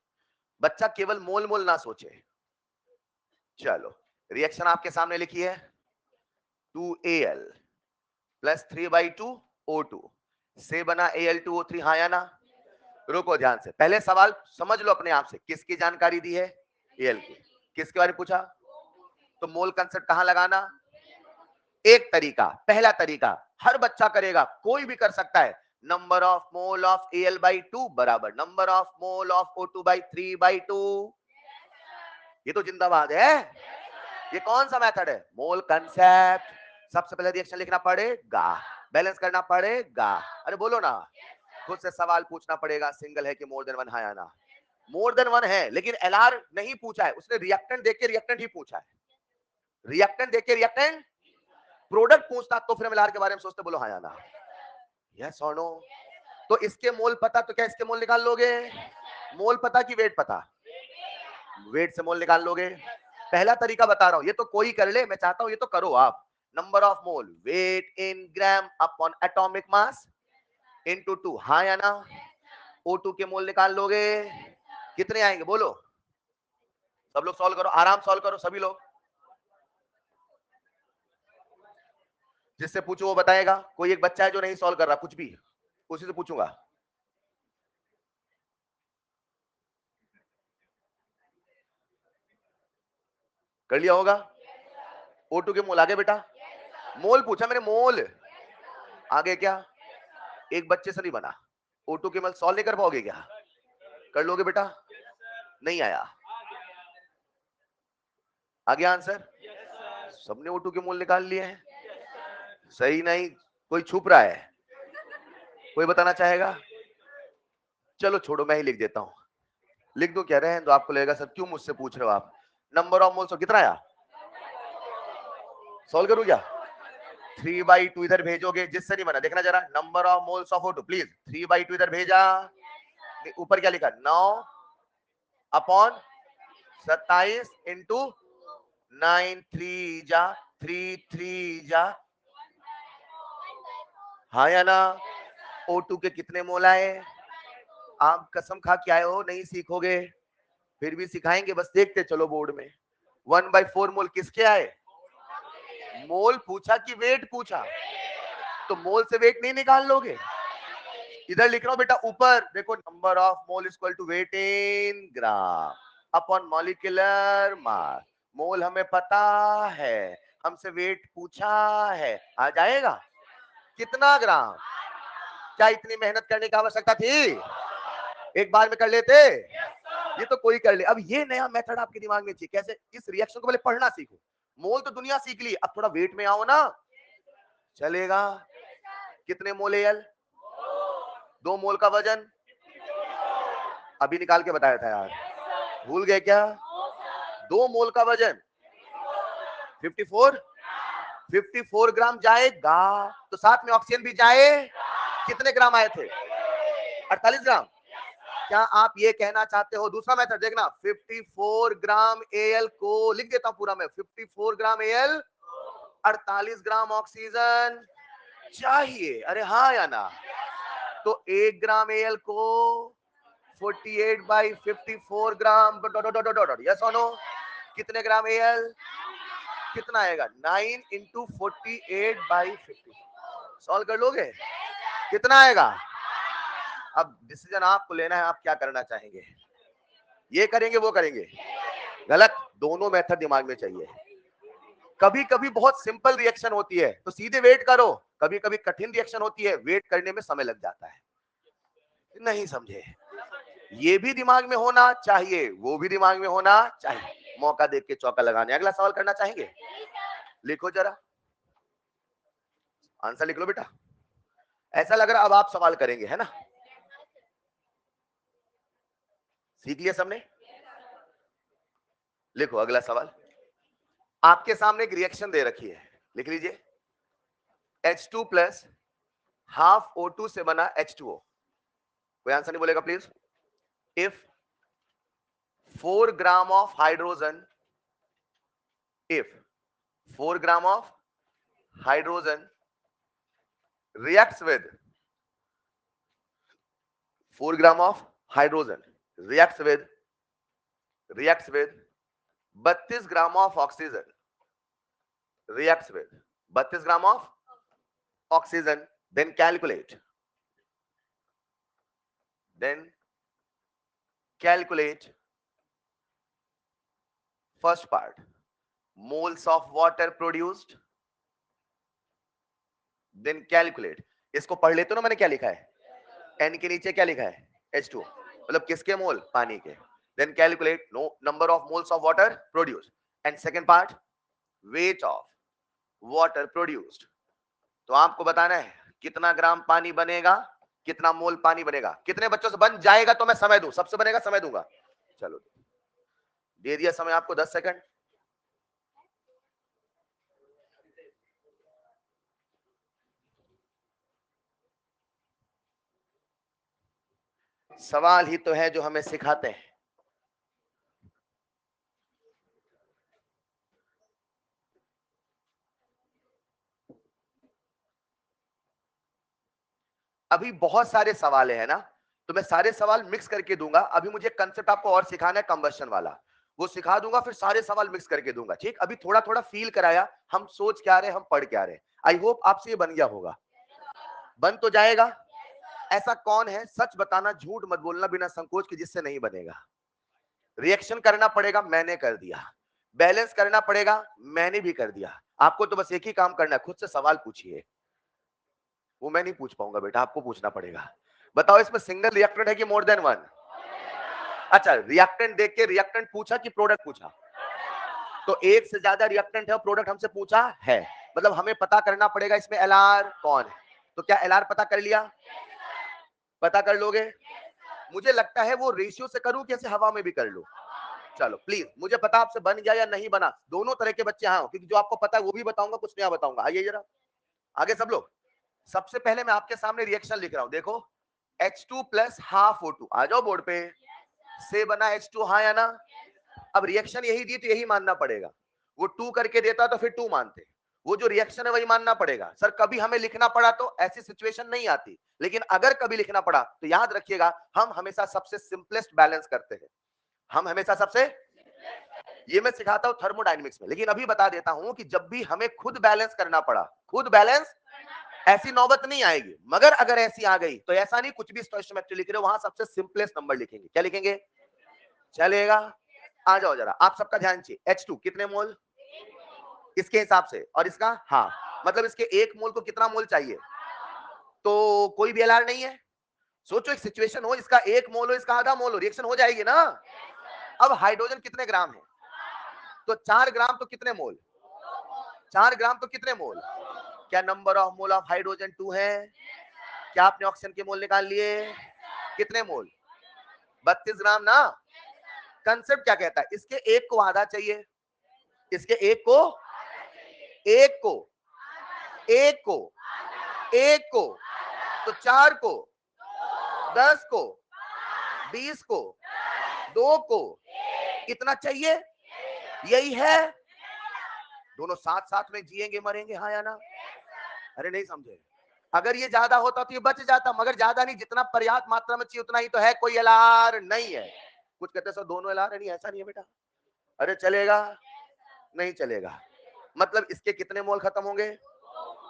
बच्चा केवल मोल मोल ना सोचे। चलो रिएक्शन आपके सामने लिखी है, 2Al प्लस 3/2O2 से बना Al2O3, हाँ या ना? रुको ध्यान से, पहले सवाल समझ लो अपने आप से, किसकी जानकारी दी है? Al की। किसके बारे में पूछा? तो मोल कंसेप्ट कहां लगाना? एक तरीका, पहला तरीका हर बच्चा करेगा, कोई भी कर सकता है। Number of mole of Al/2 बराबर number of mole of O2/3/2। ये तो जिंदाबाद है। ये कौन सा मेथड है? मोल कंसेप्ट। सबसे पहले रिएक्शन लिखना पड़ेगा, बैलेंस करना पड़ेगा। अरे बोलो ना, खुद से सवाल पूछना पड़ेगा, सिंगल है कि मोर देन वन, है या ना? मोर देन वन है, लेकिन एलआर नहीं पूछा है उसने, रिएक्टेंट देख के रिएक्टेंट ही पूछा है। रिएक्टेंट देख के रिएक्टेंट, प्रोडक्ट पूछता तो फिर हम एलआर के बारे में सोचते। बोलो हाँ या ना, यस और नो। तो इसके मोल पता तो क्या इसके मोल निकाल लोगे? मोल पता कि वेट पता? वेट से मोल निकाल लोगे। पहला तरीका बता रहा हूं, ये तो कोई कर ले, मैं चाहता हूं ये तो करो आप। Number of mole, weight in gram upon atomic mass into 2, हाँ या ना? O2 के मोल निकाल लोगे, कितने आएंगे बोलो? सब लोग सॉल्व करो, आराम सॉल्व करो सभी लोग। जिससे पूछो वो बताएगा। कोई एक बच्चा है जो नहीं सॉल्व कर रहा कुछ भी, उसी से पूछूंगा। कर लिया होगा? O2 के मोल आगे बेटा, मोल पूछा मैंने, मोल आगे क्या? एक बच्चे से नहीं बना। O2 के मोल सॉल्व नहीं कर पाओगे क्या? कर लोगे बेटा? नहीं आया, आ गया आंसर? सबने O2 के मोल निकाल लिए हैं? सही नहीं, कोई छुप रहा है? कोई बताना चाहेगा? चलो छोड़ो, मैं ही लिख देता हूं। लिख दो क्या, रहे तो आपको लगेगा सर क्यों मुझसे पूछ रहे हो आप। नंबर ऑफ मोल्स कितना आया? सॉल्व करूं क्या? 3/2 इधर भेजोगे, जिससे नहीं बना देखना जरा। Number of moles of O2 please, 3/2 इधर भेजा, ऊपर क्या लिखा? 9 अपॉन 27 इंटू 9, 3 जा 3, 3 जा, हाँ या ना? O2 के कितने मोल आए? आप कसम खा के आए हो नहीं सीखोगे, फिर भी सिखाएंगे, बस देखते चलो बोर्ड में। 1/4 मोल किसके आए? मोल पूछा कि वेट पूछा? तो मोल से वेट नहीं निकाल लोगे? इधर लिख रहा हूं बेटा, ऊपर देखो, number of mole equal to weight in gram upon molecular mass. Mole हमें पता है, हमसे वेट पूछा है, आ जाएगा। कितना ग्राम? क्या इतनी मेहनत करने की आवश्यकता थी? एक बार में कर लेते। ये तो कोई कर ले। अब ये नया मेथड आपके दिमाग में चाहिए, कैसे? इस रिएक्शन को पहले पढ़ना सीखो। मोल तो दुनिया सीख ली, अब थोड़ा वेट में आओ ना, चलेगा। कितने मोल एल? 2 मोल का वजन अभी निकाल के बताया था यार, भूल गए क्या? 2 मोल का वजन 54, 54 ग्राम जाएगा, तो साथ में ऑक्सीजन भी जाए। कितने ग्राम आए थे? 48 ग्राम। क्या आप ये कहना चाहते हो? दूसरा मेथड देखना, 54 ग्राम एल को लिख देता हूं पूरा मैं, 54 ग्राम एल, 48 ग्राम ऑक्सीजन चाहिए, अरे हाँ या ना? तो 1 ग्राम एल को 48/54 ग्राम, यस और नो? कितने ग्राम एल? कितना आएगा? 9 इंटू 48/50। सॉल्व कर लोगे? कितना आएगा? अब डिसीजन आपको लेना है, आप क्या करना चाहेंगे, ये करेंगे वो करेंगे? गलत, दोनों मेथड दिमाग में चाहिए। कभी कभी बहुत सिंपल रिएक्शन होती है तो सीधे वेट करो, कभी कभी कठिन रिएक्शन होती है, वेट करने में समय लग जाता है। नहीं समझे? ये भी दिमाग में होना चाहिए, वो भी दिमाग में होना चाहिए। मौका देख के चौका लगाने। अगला सवाल करना चाहेंगे? लिखो जरा। आंसर लिख लो बेटा। ऐसा लग रहा अब आप सवाल करेंगे, है ना? सीख लिया सबने? लिखो अगला सवाल। आपके सामने एक रिएक्शन दे रखी है, लिख लीजिए। H2 प्लस हाफ O2 से बना H2O। कोई आंसर नहीं बोलेगा please. If 4 gram of hydrogen, if 4 gram of hydrogen reacts with 4 gram of hydrogen reacts with 32 gram of oxygen, reacts with 32 gram of oxygen, then calculate first part, moles of water produced, then calculate। इसको पढ़ लेते हो ना मैंने क्या लिखा है, n के नीचे क्या लिखा है, H2, मतलब किसके मोल, पानी के। then calculate no number of moles of water produced, and second part, weight of water produced। तो आपको बताना है कितना ग्राम पानी बनेगा, कितना मोल पानी बनेगा। कितने बच्चों से बन जाएगा तो मैं समय दूं, सबसे बनेगा समय दूंगा। चलो दे दिया समय आपको 10 सेकंड। सवाल ही तो है जो हमें सिखाते हैं। अभी बहुत सारे सवाल है ना, तो मैं सारे सवाल मिक्स करके दूंगा। अभी मुझे कंसेप्ट आपको और सिखाना है कंबशन वाला, वो सिखा दूंगा, फिर सारे सवाल मिक्स करके दूंगा। ठीक, अभी थोड़ा थोड़ा फील कराया, हम सोच क्या रहे, हम पढ़ क्या रहे। आई होप आपसे ये बन गया होगा, बन तो जाएगा। ऐसा कौन है, सच बताना, झूठ मत बोलना बिना संकोच के, जिससे नहीं बनेगा। रिएक्शन करना पड़ेगा, मैंने कर दिया। बैलेंस करना पड़ेगा, मैंने भी कर दिया। आपको तो बस एक ही काम करना है, खुद से सवाल पूछिए। वो मैं नहीं पूछ पाऊंगा बेटा, आपको पूछना पड़ेगा। बताओ इसमें सिंगल रिएक्टेंट है कि मोर देन वन? अच्छा, रिएक्टेंट देख के रिएक्टेंट पूछा कि प्रोडक्ट पूछा? तो एक से ज्यादा रिएक्टेंट है और प्रोडक्ट हमसे पूछा है, मतलब हमें पता करना पड़ेगा इसमें एलआर कौन है। तो क्या एलआर पता कर लिया? पता कर लोगे? मुझे लगता है वो रेशियो से करूं, कैसे हवा में भी कर लो। चलो प्लीज, मुझे पता आपसे बन गया या नहीं बना, दोनों तरह के बच्चे हाँ, क्योंकि जो आपको पता है वो भी बताऊंगा, कुछ नया बताऊंगा। आइए जरा आगे सब लोग। सबसे पहले मैं आपके सामने रिएक्शन लिख रहा हूं, देखो। H2 प्लस हाफ O2, आ जाओ बोर्ड पे, से बना H2, हाँ या ना? अब रिएक्शन यही दी तो यही मानना पड़ेगा। वो 2 करके देता तो फिर 2 मानते। वो जो रिएक्शन है वही मानना पड़ेगा। सर कभी हमें लिखना पड़ा तो ऐसी सिचुएशन नहीं आती, लेकिन अगर कभी लिखना पड़ा तो याद रखिएगा, हम हमेशा सबसे सिंपलेस्ट बैलेंस करते हैं। हम हमेशा सबसे, ये मैं सिखाता हूं थर्मोडायनेमिक्स में, लेकिन अभी बता देता हूं कि जब भी हमें खुद बैलेंस करना पड़ा, खुद बैलेंस, ऐसी नौबत नहीं आएगी। मगर अगर ऐसी आ गई तो ऐसा नहीं कुछ भी स्टोइकियोमेट्री लिख रहे हो, वहां सबसे सिंपलेस्ट नंबर लिखेंगे। क्या लिखेंगे? चलेगा? आ जाओ जरा, आप सबका ध्यान चाहिए। H2 कितने मोल, इसके हिसाब से, और इसका हाँ, मतलब इसके एक मोल को कितना मोल चाहिए? तो कोई भी एलआर नहीं है। सोचो एक सिचुएशन हो, इसका एक मोल हो, इसका आधा मोल हो, रिएक्शन हो जाएगी ना। अब हाइड्रोजन कितने ग्राम है? तो 4 ग्राम तो कितने मोल? 4 ग्राम तो कितने मोल? क्या number of mole of hydrogen 2 है? क्या आपने ऑक्सीजन के मोल निकाल लिए? कितने मोल? 32 ग्राम ना। कंसेप्ट क्या कहता है, इसके एक को आधा चाहिए, इसके एक को, एक को, एक को, एक को, तो 4 को, 10 को, 20 को, 2 को, इतना चाहिए। यही है, दोनों साथ साथ में जिएंगे मरेंगे, हाँ या ना? अरे नहीं समझे, अगर ये ज्यादा होता तो ये बच जाता, मगर ज्यादा नहीं, जितना पर्याप्त मात्रा में चाहिए उतना ही तो है। कोई एलआर नहीं है। कुछ कहते सर दोनों एलआर है, नहीं ऐसा नहीं है बेटा। अरे चलेगा? नहीं चलेगा। मतलब इसके कितने मोल खत्म होंगे?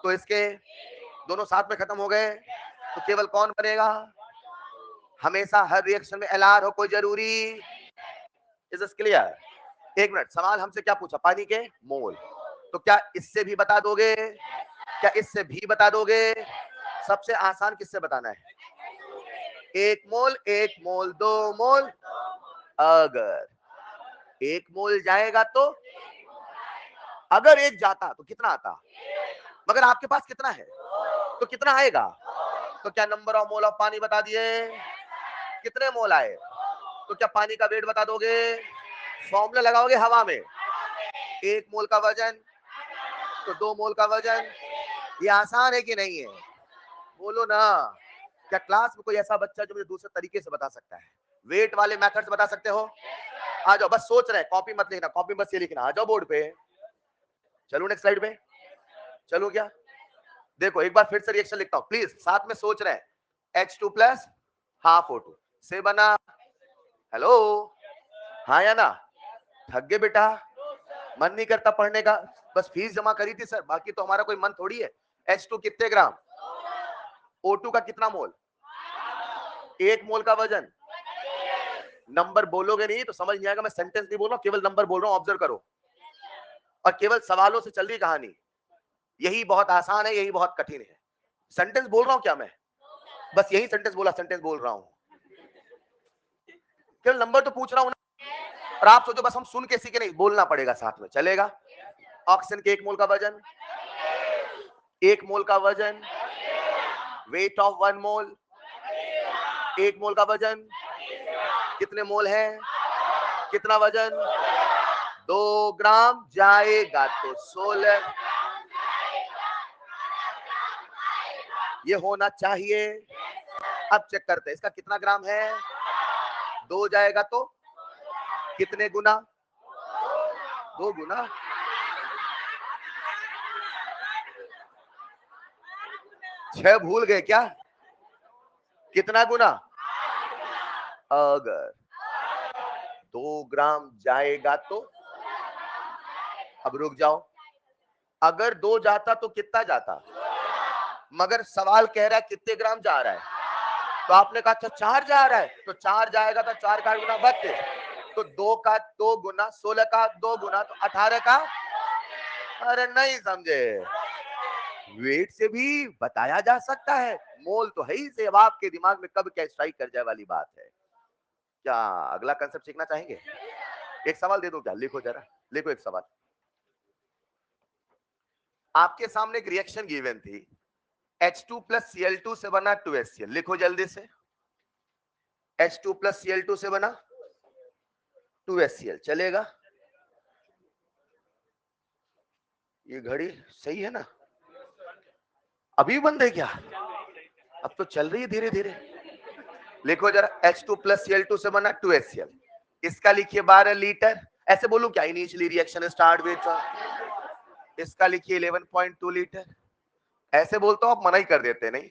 तो इसके दोनों साथ में खत्म हो गए, तो केवल कौन बनेगा? हमेशा हर रिएक्शन में एलआर हो कोई जरूरी? Is this clear? एक मिनट, सवाल हमसे क्या पूछा, पानी के मोल। तो क्या इससे भी बता दोगे? क्या इससे भी बता दोगे? सबसे आसान किससे बताना है? एक मोल, एक मोल, 2 मोल। अगर एक मोल जाएगा तो, अगर एक जाता तो कितना आता? मगर आपके पास कितना है? तो कितना आएगा? तो क्या नंबर ऑफ मोल ऑफ पानी बता दिए? कितने मोल आए? तो क्या पानी का वेट बता दोगे? फॉर्मूला लगाओगे हवा में, 1 मोल का वजन तो 2 मोल का वजन। ये आसान है कि नहीं है? बोलो ना। क्या क्लास में कोई ऐसा बच्चा जो मुझे दूसरे तरीके से बता सकता है? वेट वाले मेथड्स बता सकते हो? आ जाओ, बस सोच रहे हैं, कॉपी मत लिखना, कॉपी बस ये लिखना। आ जाओ बोर्ड पे। चलो नेक्स्ट स्लाइड पे। चलो क्या? देखो एक बार फिर से रिएक्शन लिखता हूं, प्लीज साथ में सोच रहे हैं। H2 प्लस हाफ O2 से बना, हेलो, हाँ या ना? थक गए बेटा? मन नहीं करता पढ़ने का? बस फीस जमा करी थी सर, बाकी तो हमारा कोई मन थोड़ी है। H2 कितने ग्राम? O2 का कितना मोल? 1 मोल का वजन। नंबर बोलोगे नहीं तो समझ नहीं आएगा। मैं सेंटेंस नहीं बोल रहा हूं, केवल नंबर बोल रहा हूं, ऑब्जर्व करो। और केवल सवालों से चल रही कहानी। यही बहुत आसान है, यही बहुत कठिन है। सेंटेंस बोल रहा हूं क्या मैं? बस यही सेंटेंस बोला, सेंटेंस बोल रहा हूं, केवल नंबर तो पूछ रहा हूं ना। और आप सोचो बस हम सुन के सीखे नहीं, बोलना पड़ेगा साथ में, चलेगा? ऑक्सीजन के 1 मोल का वजन, 1 मोल का वजन, वेट ऑफ 1 मोल, 1 मोल का वजन, कितने मोल है? कितना वजन? 2 ग्राम जाएगा तो 16, ये होना चाहिए। अब चेक करते हैं इसका कितना ग्राम है। 2 जाएगा तो कितने गुना? 2 गुना। छह भूल गए क्या? कितना गुना? अगर 2 ग्राम जाएगा तो, अब रुक जाओ, अगर 2 जाता तो कितना जाता? मगर सवाल कह रहा है कितने ग्राम जा रहा है, तो आपने कहा अच्छा 4 जा रहा है, तो 4 जाएगा तो 4 का गुना 32, तो 2 का 2 गुना 16 का 2 गुना तो 18 का। अरे नहीं समझे? वेट से भी बताया जा सकता है, मोल तो है ही से। अब आपके दिमाग में कब क्या स्ट्राइक कर जाए वाली बात है। क्या अगला कंसेप्ट सीखना चाहेंगे? एक सवाल दे दो क्या? लिखो जरा, लिखो एक सवाल। आपके सामने एक रिएक्शन गिवन थी, H2 प्लस Cl2 से बना 2HCl। लिखो जल्दी से। H2 प्लस Cl2 से बना 2HCl, चलेगा? ये घड़ी सही है ना? अभी बंद है क्या? अब तो चल रही है धीरे धीरे। लिखो जरा, H2 प्लस Cl2 से बना 2HCl, इसका लिखिए 12 लीटर। ऐसे बोलूं क्या? इनिशियली रिएक्शन स्टार्ट विद, इसका लिखिए 11.2 लीटर। ऐसे बोलता हूं आप मना ही कर देते नहीं।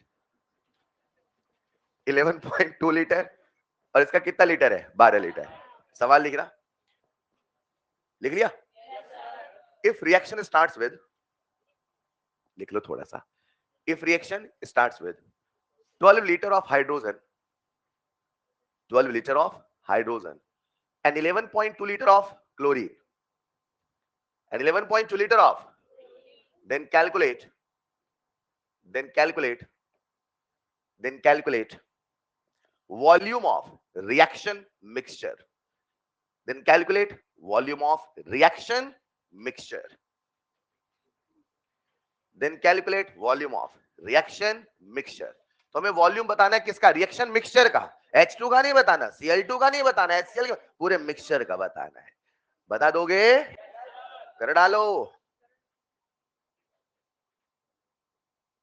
11.2 लीटर, और इसका कितना लीटर है? 12 लीटर। सवाल लिख रहा, लिख लिया? इफ रिएक्शन स्टार्ट्स विद, लिख लो थोड़ा सा। If reaction starts with 12 liter of hydrogen, 12 liter of hydrogen and 11.2 liter of chlorine and 11.2 liter of, then calculate, then calculate, then calculate volume of reaction mixture, then calculate volume of reaction mixture, then calculate volume of reaction mixture। तो हमें volume बताना है किसका? Reaction mixture का। H2 का नहीं बताना, Cl2 का नहीं बताना, HCl का, पूरे मिक्सचर का बताना है। बता दोगे? कर डालो।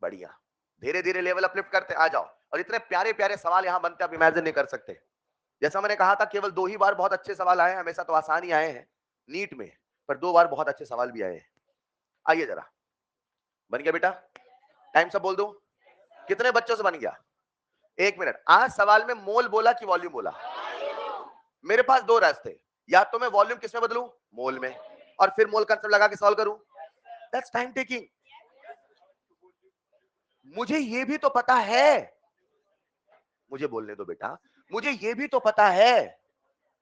बढ़िया, धीरे धीरे लेवल अपलिफ्ट करते आ जाओ। और इतने प्यारे प्यारे सवाल यहां बनते, आप इमेजिन नहीं कर सकते। जैसा मैंने कहा था, केवल 2 ही बार बहुत अच्छे सवाल आए हैं, हमेशा तो आसान ही आए हैं नीट में, पर 2 बार बहुत अच्छे सवाल भी आए हैं। आइए जरा, बन गया बेटा? टाइम सब बोल दो, कितने बच्चों से बन गया? 1 मिनट। आज सवाल में मोल बोला कि वॉल्यूम बोला? मेरे पास 2 रास्ते, या तो मैं वॉल्यूम किस में बदलूं? मोल में, और फिर मोल कंसेप्ट लगा के सॉल्व करूं। That's time taking. मुझे ये भी तो पता है, मुझे बोलने दो बेटा, मुझे ये भी तो पता है।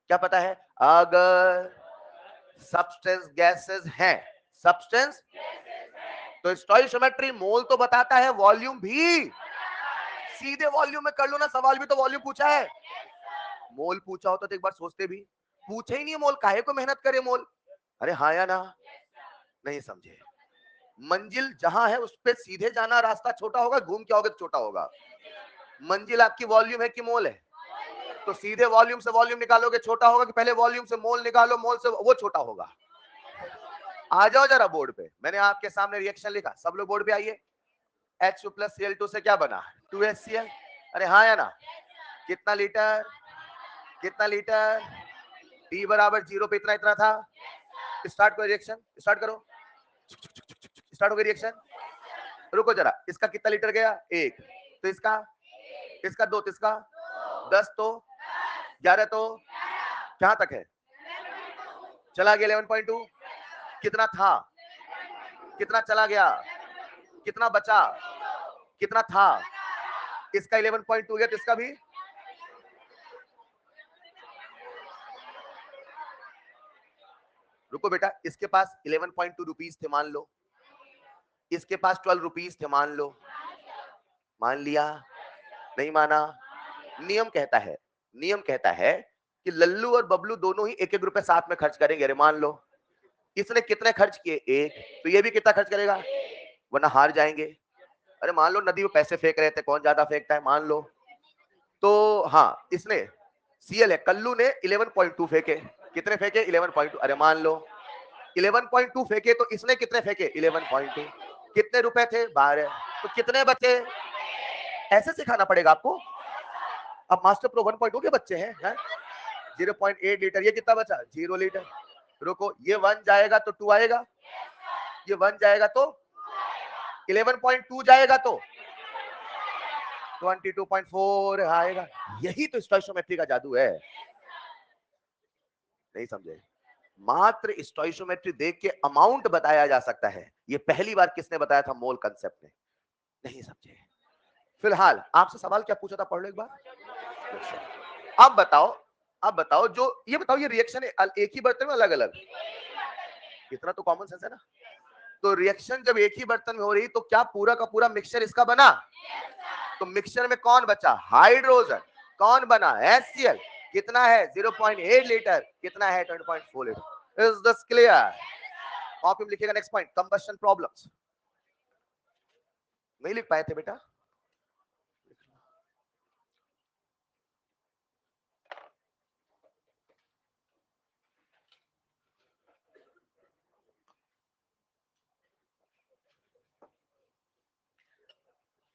क्या पता है? अगर सब्सटेंस गैसेस हैं, सब्सटेंस, तो स्टोइकियोमेट्री मोल तो बताता है, वॉल्यूम भी। सीधे वॉल्यूम में कर लो ना, सवाल भी तो वॉल्यूम पूछा है। मोल पूछा होता तो एक बार सोचते भी। पूछे ही नहीं मोल, काहे को मेहनत करे मोल? अरे हाँ या ना? नहीं समझे? मंजिल जहां है उस पे सीधे जाना रास्ता छोटा होगा, घूम के आओगे तो छोटा होगा। मंजिल आपकी वॉल्यूम है कि मोल है? तो सीधे वॉल्यूम से वॉल्यूम निकालोगे छोटा होगा कि पहले वॉल्यूम से मोल निकालो, मोल से वो छोटा होगा। आ जाओ जरा बोर्ड पे, मैंने आपके सामने रिएक्शन लिखा, सब लोग बोर्ड पे आइए। H2 प्लस Cl2 से क्या बना? 2HCl। अरे हाँ या ना? कितना लीटर? कितना लीटर? T बराबर 0 पे इतना इतना था। स्टार्ट करो रिएक्शन, स्टार्ट करो, स्टार्ट हो गई रिएक्शन। रुको जरा, इसका कितना लीटर गया? 1। तो इसका 2, तो इसका 10, तो 11, तो कहां तक है? चला गया 11.2। कितना था? कितना चला गया? कितना बचा? कितना था? इसका 11.2 गया, तो इसका भी। रुको बेटा, इसके पास 11.2 रुपीज थे मान लो, इसके पास 12 रुपीज थे मान लो। मान लिया? नहीं माना? नियम कहता है कि लल्लू और बबलू दोनों ही 1-1 रुपए साथ में खर्च करेंगे। अरे मान लो इसने कितने खर्च किए? 1, तो ये भी कितना खर्च करेगा? वरना हार जाएंगे। अरे मान लो नदी में पैसे फेंक रहे थे, कौन ज्यादा फेंकता है, मान लो। तो हाँ, इसने सीएल है, कल्लू ने 11.2 फेंके। कितने फेंके? 11.2। अरे मान लो 11.2 फेंके, तो इसने कितने फेंके? 11.2। कितने रुपए थे? 12। तो कितने बचे? ऐसे सिखाना पड़ेगा आपको। अब मास्टर प्रो 1.2 के बच्चे हैं? 0.8 लीटर, ये कितना बचा? 0 लीटर। रुको, ये 1 जाएगा तो 2 आएगा, ये 1 जाएगा तो 11.2 जाएगा तो 22.4 आएगा। यही तो स्टोइकोमेट्री का जादू है। नहीं समझे? मात्र स्टोइकोमेट्री देख के अमाउंट बताया जा सकता है। ये पहली बार किसने बताया था? मोल कंसेप्ट ने। नहीं समझे? फिलहाल आपसे सवाल क्या पूछा था, पढ़ लो एक बार। अब बताओ, जो ये बताओ, ये रिएक्शन एक ही बर्तन में अलग अलग? इतना तो कॉमन सेंस है ना। तो रिएक्शन जब एक ही बर्तन में हो रही, तो क्या पूरा का पूरा मिक्सचर इसका बना? तो मिक्सचर में कौन बचा? हाइड्रोजन। कौन बना? HCl। कितना है? 0.8 लीटर। कितना है? 20.4 litre. Is this clear? Copy में लिखिएगा नेक्स्ट पॉइंट, कंबशन प्रॉब्लम्स। नहीं लिख पाए थे बेटा?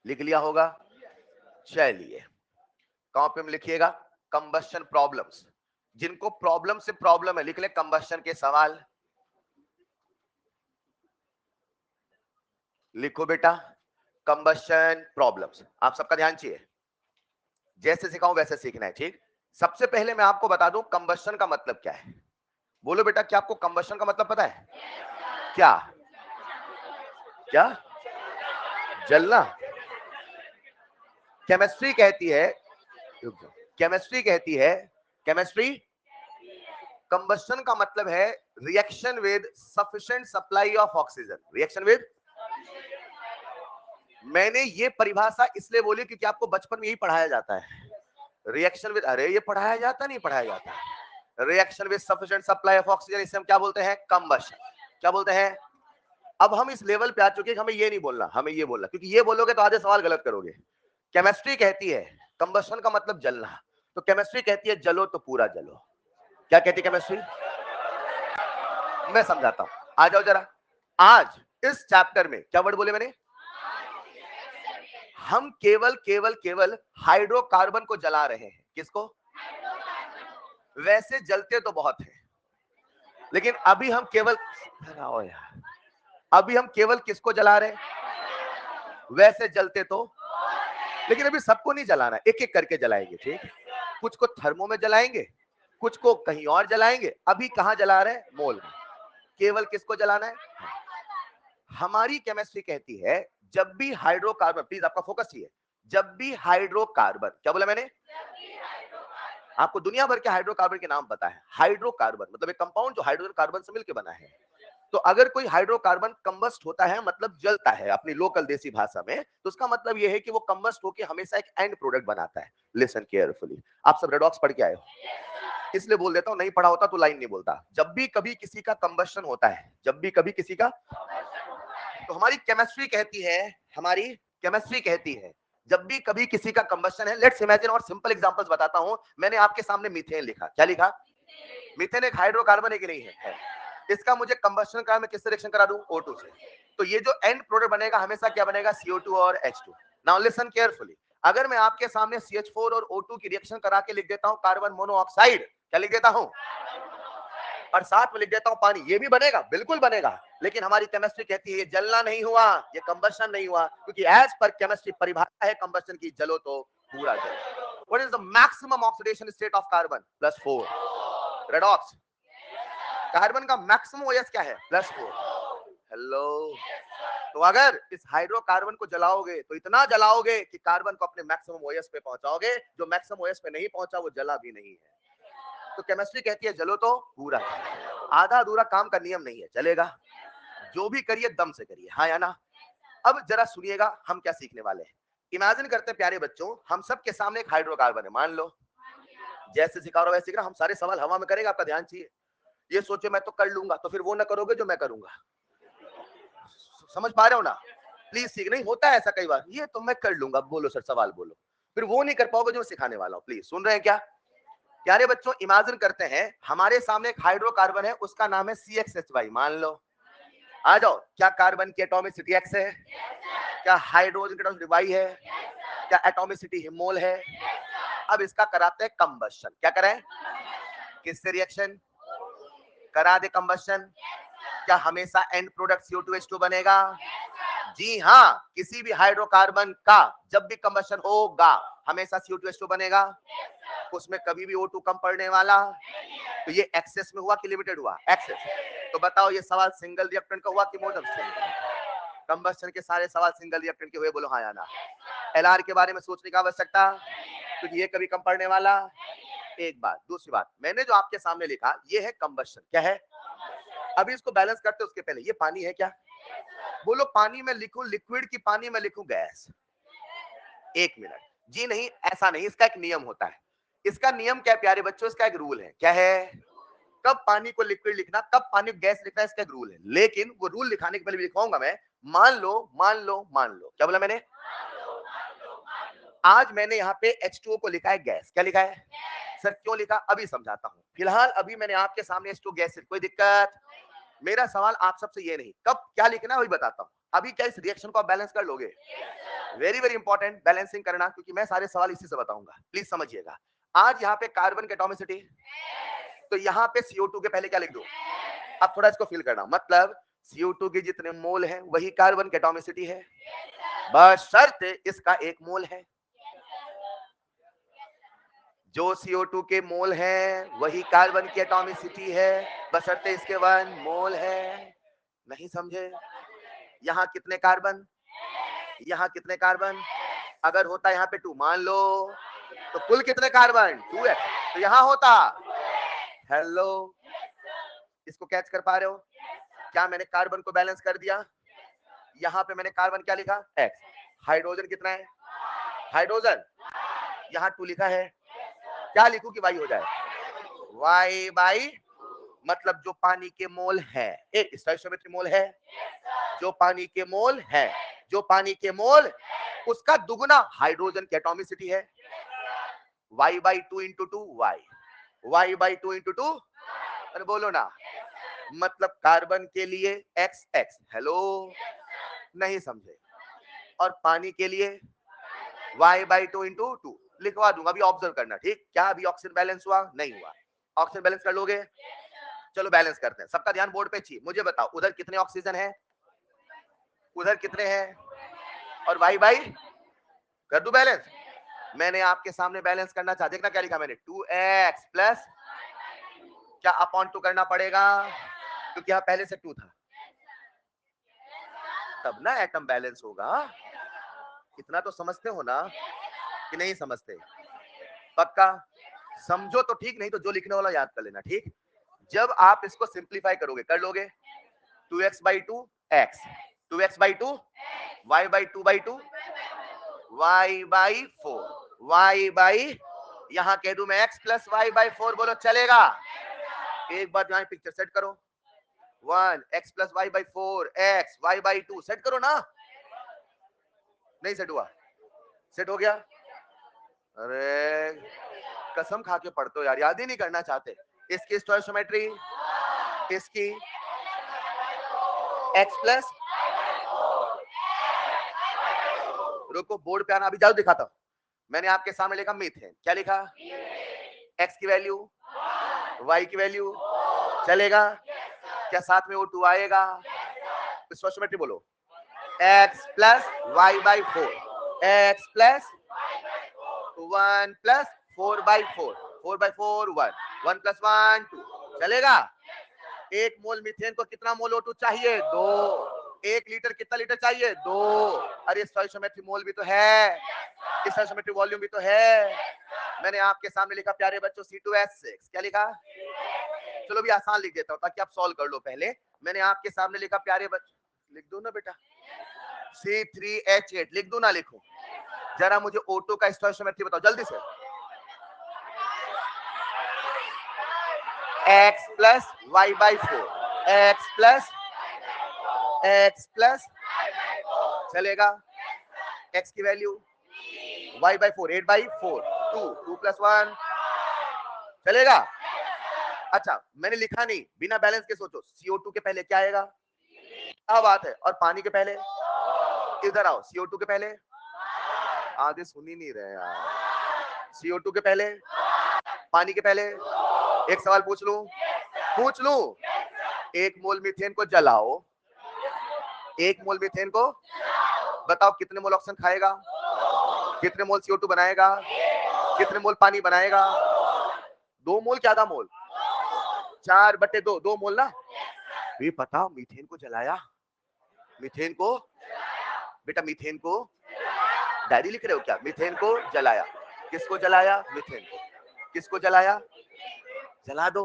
लिख लिया होगा। चलिए कॉपी में लिखिएगा कंबशन प्रॉब्लम्स। जिनको प्रॉब्लम से प्रॉब्लम है लिख ले कंबशन के सवाल। लिखो बेटा कंबशन प्रॉब्लम्स। आप सबका ध्यान चाहिए, जैसे सिखाऊं वैसे सीखना है, ठीक? सबसे पहले मैं आपको बता दूं कंबशन का मतलब क्या है। बोलो बेटा, क्या आपको कंबशन का मतलब पता है? क्या? क्या? जलना। केमिस्ट्री कहती है, केमिस्ट्री कहती है, केमिस्ट्री कंबशन का मतलब है reaction with sufficient supply of oxygen. Reaction with, मैंने ये परिभाषा इसलिए बोली क्योंकि आपको बचपन में यही पढ़ाया जाता है। रिएक्शन विद, अरे ये पढ़ाया जाता नहीं? पढ़ाया जाता है। Reaction with sufficient supply of oxygen, इसे हम क्या बोलते हैं? कंबशन। क्या बोलते हैं? अब हम इस लेवल पे आ चुके हैं, हमें ये नहीं बोलना, हमें ये बोलना, क्योंकि ये बोलोगे तो आधे सवाल गलत करोगे। केमिस्ट्री कहती है कंबशन का मतलब जलना, तो केमिस्ट्री कहती है जलो तो पूरा जलो। क्या कहती है केमिस्ट्री? मैं समझाता हूं, आ जाओ जरा। आज इस चैप्टर में क्या वर्ड बोले मैंने? हम केवल केवल केवल हाइड्रोकार्बन को जला रहे हैं। किसको? वैसे जलते तो बहुत है, लेकिन अभी हम केवल, अभी हम केवल किसको जला रहे हैं? वैसे जलते तो, लेकिन अभी सबको नहीं जलाना, एक एक करके जलाएंगे, ठीक? कुछ को थर्मो में जलाएंगे, कुछ को कहीं और जलाएंगे। अभी कहां जला रहे हैं? मोल में। केवल किसको जलाना है? हमारी केमिस्ट्री कहती है जब भी हाइड्रोकार्बन, प्लीज आपका फोकस चाहिए, जब भी हाइड्रोकार्बन, क्या बोला मैंने? आपको दुनिया भर के हाइड्रोकार्बन के नाम पता है। हाइड्रोकार्बन मतलब एक कंपाउंड जो हाइड्रोजन कार्बन से मिलकर बना है। तो अगर कोई हाइड्रोकार्बन कंबस्ट होता है, मतलब जलता है अपनी लोकल देसी भाषा में, तो उसका मतलब यह है कि वो कंबस्ट होकर हमेशा एक एंड प्रोडक्ट बनाता है। लिसन केयरफुली, आप सब रेडॉक्स पढ़ के आए हो, इसलिए बोल देता हूं, नहीं पढ़ा होता तो लाइन नहीं बोलता। जब भी कभी किसी का कंबशन होता है, जब भी कभी किसी का, तो हमारी केमिस्ट्री कहती है जब भी कभी किसी का कंबशन है, लेट्स इमेजिन, और सिंपल एग्जांपल्स बताता हूं। मैंने आपके सामने मीथेन लिखा, क्या लिखा? मीथेन एक हाइड्रोकार्बन है कि नहीं है? इसका मुझे कंबशन का मैं किससे रिएक्शन करा दूं? O2 से। तो ये जो एंड प्रोडक्ट बनेगा हमेशा क्या बनेगा? CO2 और H2। नाउ लिसन केयरफुली, अगर मैं आपके सामने CH4 और O2 की रिएक्शन करा के लिख देता हूं कार्बन मोनोऑक्साइड, क्या लिख देता हूं? और साथ में लिख देता हूं पानी, ये भी बनेगा, बिल्कुल बनेगा। लेकिन हमारी केमिस्ट्री कहती है ये जलना नहीं हुआ, ये कंबशन नहीं हुआ, क्योंकि एज पर केमिस्ट्री परिभाषा है कंबशन की, जलो तो पूरा जलो। What is the maximum oxidation state of carbon? +4। Redox, carbon का मैक्सिमम ओएस क्या है? +4। हेलो, तो अगर इस हाइड्रोकार्बन को जलाओगे तो इतना जलाओगे कि कार्बन को अपने मैक्सिमम ओएस पे पहुंचाओगे, जो मैक्सिमम ओएस पे नहीं पहुंचा वो जला भी नहीं है। तो केमिस्ट्री कहती है जलो तो पूरा, आधा अधूरा काम का नियम नहीं है, चलेगा। जो भी करिए दम से करिए, हाँ या ना? अब जरा सुनिएगा हम क्या सीखने वाले हैं। इमेजिन करते हैं प्यारे बच्चों, हम सब के सामने एक हाइड्रोकार्बन है, मान लो। जैसे सिखा रहा हूं वैसे सीख रहा, हम सारे सवाल हवा में करेंगे, आपका ध्यान चाहिए। ये सोचे मैं तो कर लूंगा, तो फिर वो ना करोगे जो मैं करूंगा। समझ पा रहे हो ना? प्लीज सीख, नहीं होता है ऐसा कई बार, ये तो मैं कर लूंगा, बोलो सर सवाल बोलो, फिर वो नहीं कर पाओगे जो मैं सिखाने वाला हूं। प्लीज सुन रहे हैं क्या? प्यारे बच्चों, इमेजिन करते हैं हमारे सामने एक हाइड्रोकार्बन है, उसका नाम है CXH, मान लो। आ जाओ, क्या कार्बन की एटॉमिसिटी X है? क्या हाइड्रोजन की एटॉमिसिटी Y है? क्या एटॉमिसिटी हिमोल है? अब इसका कराते हैं कंबशन, क्या करें? किससे रिएक्शन करा दे कंबशन? क्या हमेशा एंड प्रोडक्ट CO2H2 बनेगा? जी हाँ, किसी भी हाइड्रोकार्बन का जब भी कंबशन होगा हमेशा CO2H2 बनेगा, उसमें कभी भी O2 कम पड़ने वाला। तो ये एक्सेस में हुआ कि लिमिटेड हुआ? एक्सेस। तो बताओ ये सवाल सिंगल रिएक्टेंट का हुआ कि मोड ऑफ सिंगल? कंबशन के सारे सवाल सिंगल रिएक्टेंट के हुए, बोलो हाँ या ना? LR के बारे में सोचने की आवश्यकता, क्योंकि ये कभी कम पड़ने वाला। एक बात, दूसरी बात, मैंने जो आपके सामने लिखा ये है कंबशन, क्या है? अभी इसको बैलेंस करते उसके पहले, ये पानी है क्या? बोलो पानी में लिखूं लिक्विड की पानी में लिखूं गैस? एक मिनट, जी नहीं, ऐसा नहीं, इसका एक नियम होता है। इसका नियम क्या है प्यारे बच्चों? इसका एक रूल है, क्या है? कब पानी को लिक्विड लिखना, कब पानी को गैस लिखना, इसका एक रूल है। लेकिन वो रूल लिखाने के पहले भी लिखवाऊंगा मैं। मान लो, क्या बोला मैंने? आज मैंने यहाँ पे H2O को लिखा है गैस, क्या लिखा है? सर क्यों लिखा, अभी समझाता हूँ। फिलहाल अभी मैंने आपके सामने H2O गैस, कोई दिक्कत? मेरा सवाल आप सबसे ये नहीं कब क्या लिखना है वही बताता हूँ। अभी क्या इस रिएक्शन को आप बैलेंस कर लोगे? वेरी वेरी इंपॉर्टेंट बैलेंसिंग करना, क्योंकि मैं सारे सवाल इसी से बताऊंगा, प्लीज समझिएगा। आज यहाँ पे कार्बन की एटॉमिसिटी, तो यहाँ पे CO2 के पहले क्या लिख दो? अब थोड़ा इसको फील करना, मतलब CO2 के जितने मोल हैं वही कार्बन की एटॉमिसिटी है, बस शर्त इसका एक मोल है। जो CO2 के मोल हैं वही कार्बन की एटॉमिसिटी है, बशर्ते इसके 1 मोल है। नहीं समझे? यहाँ कितने कार्बन, यहाँ कितने कार्बन? अगर होता यहाँ पे 2 मान लो, तो कुल कितने कार्बन? 2x। तो यहाँ होता, हेलो, इसको कैच कर पा रहे हो? क्या मैंने कार्बन को बैलेंस कर दिया? यहाँ पे मैंने कार्बन क्या लिखा? x। हाइड्रोजन कितना है? हाइड्रोजन यहाँ 2 लिखा है, क्या लिखूं कि y हो जाए? y बाई, मतलब जो पानी के मोल है, एक स्टोइकियोमेट्री मोल है, जो पानी के मोल है, जो पानी के मोल, उसका दुगुना हाइड्रोजन की एटॉमिसिटी है। y/2 इंटू 2 y/2 इंटू 2, अरे बोलो ना, मतलब कार्बन के लिए XX, हेलो, नहीं समझे? और पानी के लिए y/2 इंटू 2 लिखवा दूंगा, अभी ऑब्जर्व करना, ठीक? क्या अभी ऑक्सीजन बैलेंस हुआ? नहीं हुआ। ऑक्सीजन बैलेंस कर लोगे? चलो बैलेंस करते हैं, सबका ध्यान बोर्ड पे चाहिए। मुझे बताओ उधर कितने ऑक्सीजन है, उधर कितने हैं, और y/, कर दूं बैलेंस? मैंने आपके सामने बैलेंस करना चाह, देखना क्या लिखा मैंने, 2x प्लस, क्या अपॉन 2 करना पड़ेगा, क्योंकि यहाँ पहले से 2 था, तब ना एटम बैलेंस होगा। इतना तो समझते हो ना कि नहीं समझते? पक्का समझो तो ठीक, नहीं तो जो लिखने वाला याद कर लेना, ठीक? जब आप इसको सिंप्लीफाई करोगे, कर लोगे, 2x/2 x, 2x/2 y/2/2 y/4 y/ यहां कह दूं मैं x प्लस y/4, बोलो चलेगा? एक बार यहाँ पिक्चर सेट करो, 1 x plus Y by 4 x y by 2 set करो ना, नहीं सेट हुआ, सेट हो गया। अरे कसम खा के पढ़ते हो यार, याद ही नहीं करना चाहते। इसकी स्टोइकोमेट्री, इसकी x प्लस, रुको बोर्ड पे आना, अभी जाओ दिखाता हूं। मैंने आपके सामने लिखा मीथेन, क्या लिखा? x की वैल्यू, y की वैल्यू, चलेगा क्या? साथ में O2 आएगा, स्टोइकोमेट्री बोलो, x plus Y by 4 x plus 1 plus 4 by 4 4 by 4 1 1 plus 1 2, चलेगा? एक मोल मीथेन को कितना मोल O2 चाहिए? 2। 1 लीटर कितना लीटर चाहिए? 2। अरे स्टोइकोमेट्री मोल भी तो है, स्टोइकोमेट्री वॉल्यूम भी तो है। मैंने आपके सामने लिखा प्यारे बच्चों C2H6, क्या लिखा? चलो भी आसान लिख देता हूं ताकि आप सॉल्व कर लो। पहले मैंने आपके सामने लिखा प्यारे बच्चों, लिख दो ना बेटा, C3H8 लिख दो ना, लिखो जरा मुझे O2 का स्टोइकोमेट्री बताओ जल्दी से। x plus Y by 4 x plus चलेगा, x की value y by 4 8 by 4 2 2 plus 1, चलेगा? अच्छा मैंने लिखा नहीं, बिना बैलेंस के सोचो, CO2 के पहले क्या आएगा? क्या बात है, और पानी के पहले? इधर आओ, CO2 के पहले, आगे सुन ही नहीं रहे यार। CO2 के पहले, पानी के पहले। एक सवाल पूछ लूं? एक मोल मीथेन को जलाओ, एक मोल मीथेन को बताओ कितने मोल ऑक्सीजन खाएगा, कितने मोल CO2 बनाएगा, कितने मोल पानी बनाएगा? 2 मोल क्या था मोल? 4/2, 2 मोल ना। ये पता, मीथेन को जलाया, मीथेन को, बेटा मीथेन को, डायरी लिख रहे हो क्या? मीथेन को जलाया, किसको जलाया? मीथेन को। किसको जलाया? जला दो।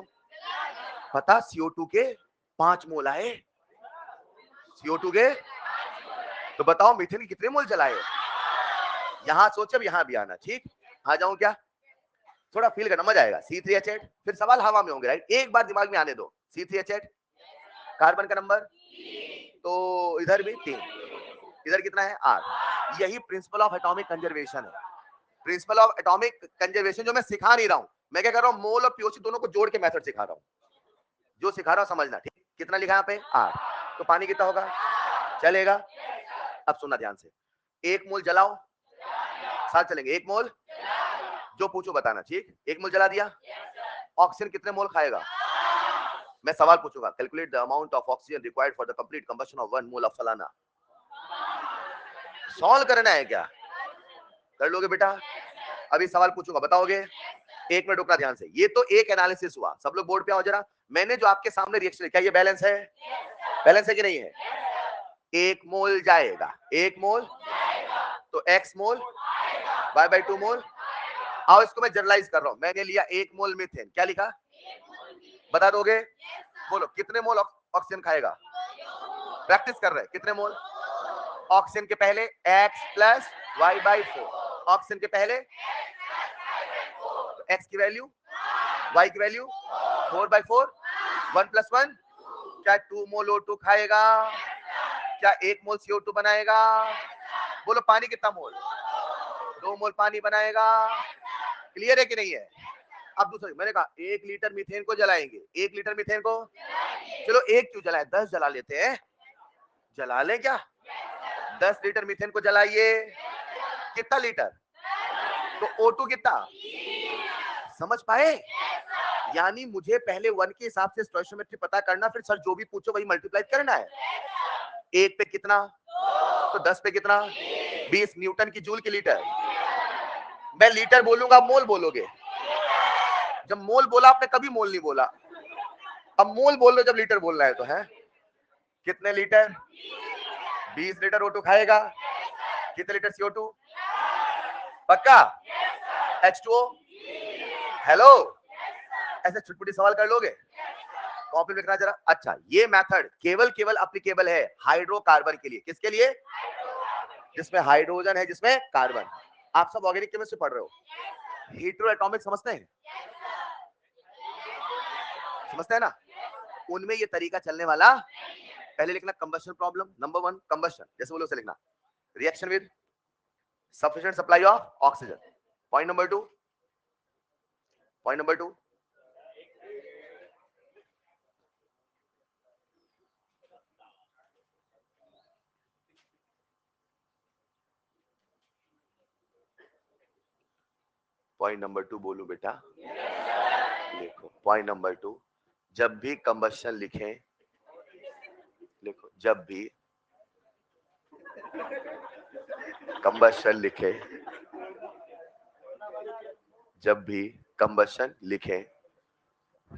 पता CO2 के 5 मोल आए, CO2 के, तो बताओ मीथेन के कितने मोल जलाए? यहां सोचे, अब यहां भी आना, ठीक? आ जाऊं क्या? थोड़ा फील करना, मजा आएगा। C3H8, फिर सवाल हवा में होंगे, राइट? एक बार दिमाग में आने दो। C3H8 कार्बन का नंबर, तो इधर भी 3, इधर कितना है? 8। यही प्रिंसिपल ऑफ एटॉमिक कंजर्वेशन है। प्रिंसिपल ऑफ एटॉमिक कंजर्वेशन जो मैं सिखा नहीं रहा हूं, मैं क्या कर रहा हूं, मोल और पीओसी दोनों को जोड़ के मेथड सिखा रहा हूं। जो सिखा रहा हूं समझना, ठीक? कितना लिखा है यहाँ पे? 8। तो पानी कितना होगा? चलेगा? अब सुनना ध्यान से, 1 मोल जलाओ, साथ चलेंगे। 1 मोल, जो पूछो बताना, ठीक? 1 मोल जला दिया, ऑक्सीजन कितने मोल खाएगा? मैं सवाल पूछूंगा, calculate the amount of oxygen required for the complete combustion of 1 mole of फलाना। सॉल्व करना है क्या? कर लोगे बेटा? अभी सवाल पूछूंगा, बताओगे? 1 मिनट रुकना ध्यान से। ये तो एक एनालिसिस हुआ, सब लोग बोर्ड पे आओ जरा। मैंने जो आपके सामने रिएक्शन, क्या ये बैलेंस है? बैलेंस है कि नहीं है? 1 मोल जाएगा, 1 मोल, तो x मोल, y बाई 2 मोल। आओ इसको मैं जनरलाइज कर रहा हूं, मैंने लिया 1 मोल मीथेन, क्या लिखा? बता दोगे? बोलो कितने मोल ऑक्सीजन खाएगा? प्रैक्टिस कर रहे हैं, कितने मोल? ऑक्सीजन के पहले x plus Y by 4, oxygen के पहले तो x की वैल्यू, y की वैल्यू 4 बाई 4 1 प्लस 1, क्या 2 मोल O2 खाएगा? क्या 1 मोल CO2 बनाएगा? बोलो पानी कितना मोल? 2 मोल पानी बनाएगा। क्लियर है कि नहीं है? अब दूसरा, मैंने कहा 1 लीटर मीथेन को जलाएंगे, 1 लीटर मीथेन को, चलो 1 क्यों जलाए, 10 जला लेते हैं। जला ले क्या? 10 लीटर मीथेन को जलाइए, कितना लीटर? तो O2 कितना? समझ पाए? यानी मुझे पहले 1 के हिसाब से स्टोइकोमेट्री पता करना, फिर सर जो भी पूछो वही मल्टीप्लाई करना है। 1 पे कितना, तो 10 पे कितना? 20 न्यूटन की जूल की लीटर। मैं लीटर बोलूंगा, मोल बोलोगे? जब मोल बोला आपने कभी मोल नहीं बोला, अब मोल बोल लो जब लीटर बोलना है तो। है कितने लीटर? 20 लीटर O2 खाएगा, कितने लीटर CO2? पक्का? H2O? हेलो, ऐसे छुटपुटी सवाल कर लोगे? कॉपी में लिखना जरा। अच्छा, ये मेथड केवल एप्लीकेबल है हाइड्रोकार्बन के लिए। किसके लिए? जिसमें हाइड्रोजन है, जिसमें कार्बन। आप सब ऑर्गेनिक केमिस्ट्री पढ़ रहे हो, हेटेरो एटॉमिक समझते हैं? समझते हैं ना? उनमें ये तरीका चलने वाला। पहले लिखना कंबशन प्रॉब्लम, नंबर 1 कंबशन, जैसे बोलो उसे लिखना, reaction with sufficient supply of oxygen. Point number 2, point number 2, point number 2 बोलूं बेटा? देखो पॉइंट नंबर 2, जब भी कंबशन लिखें, देखो जब भी कंबशन लिखे, जब भी कंबशन लिखें,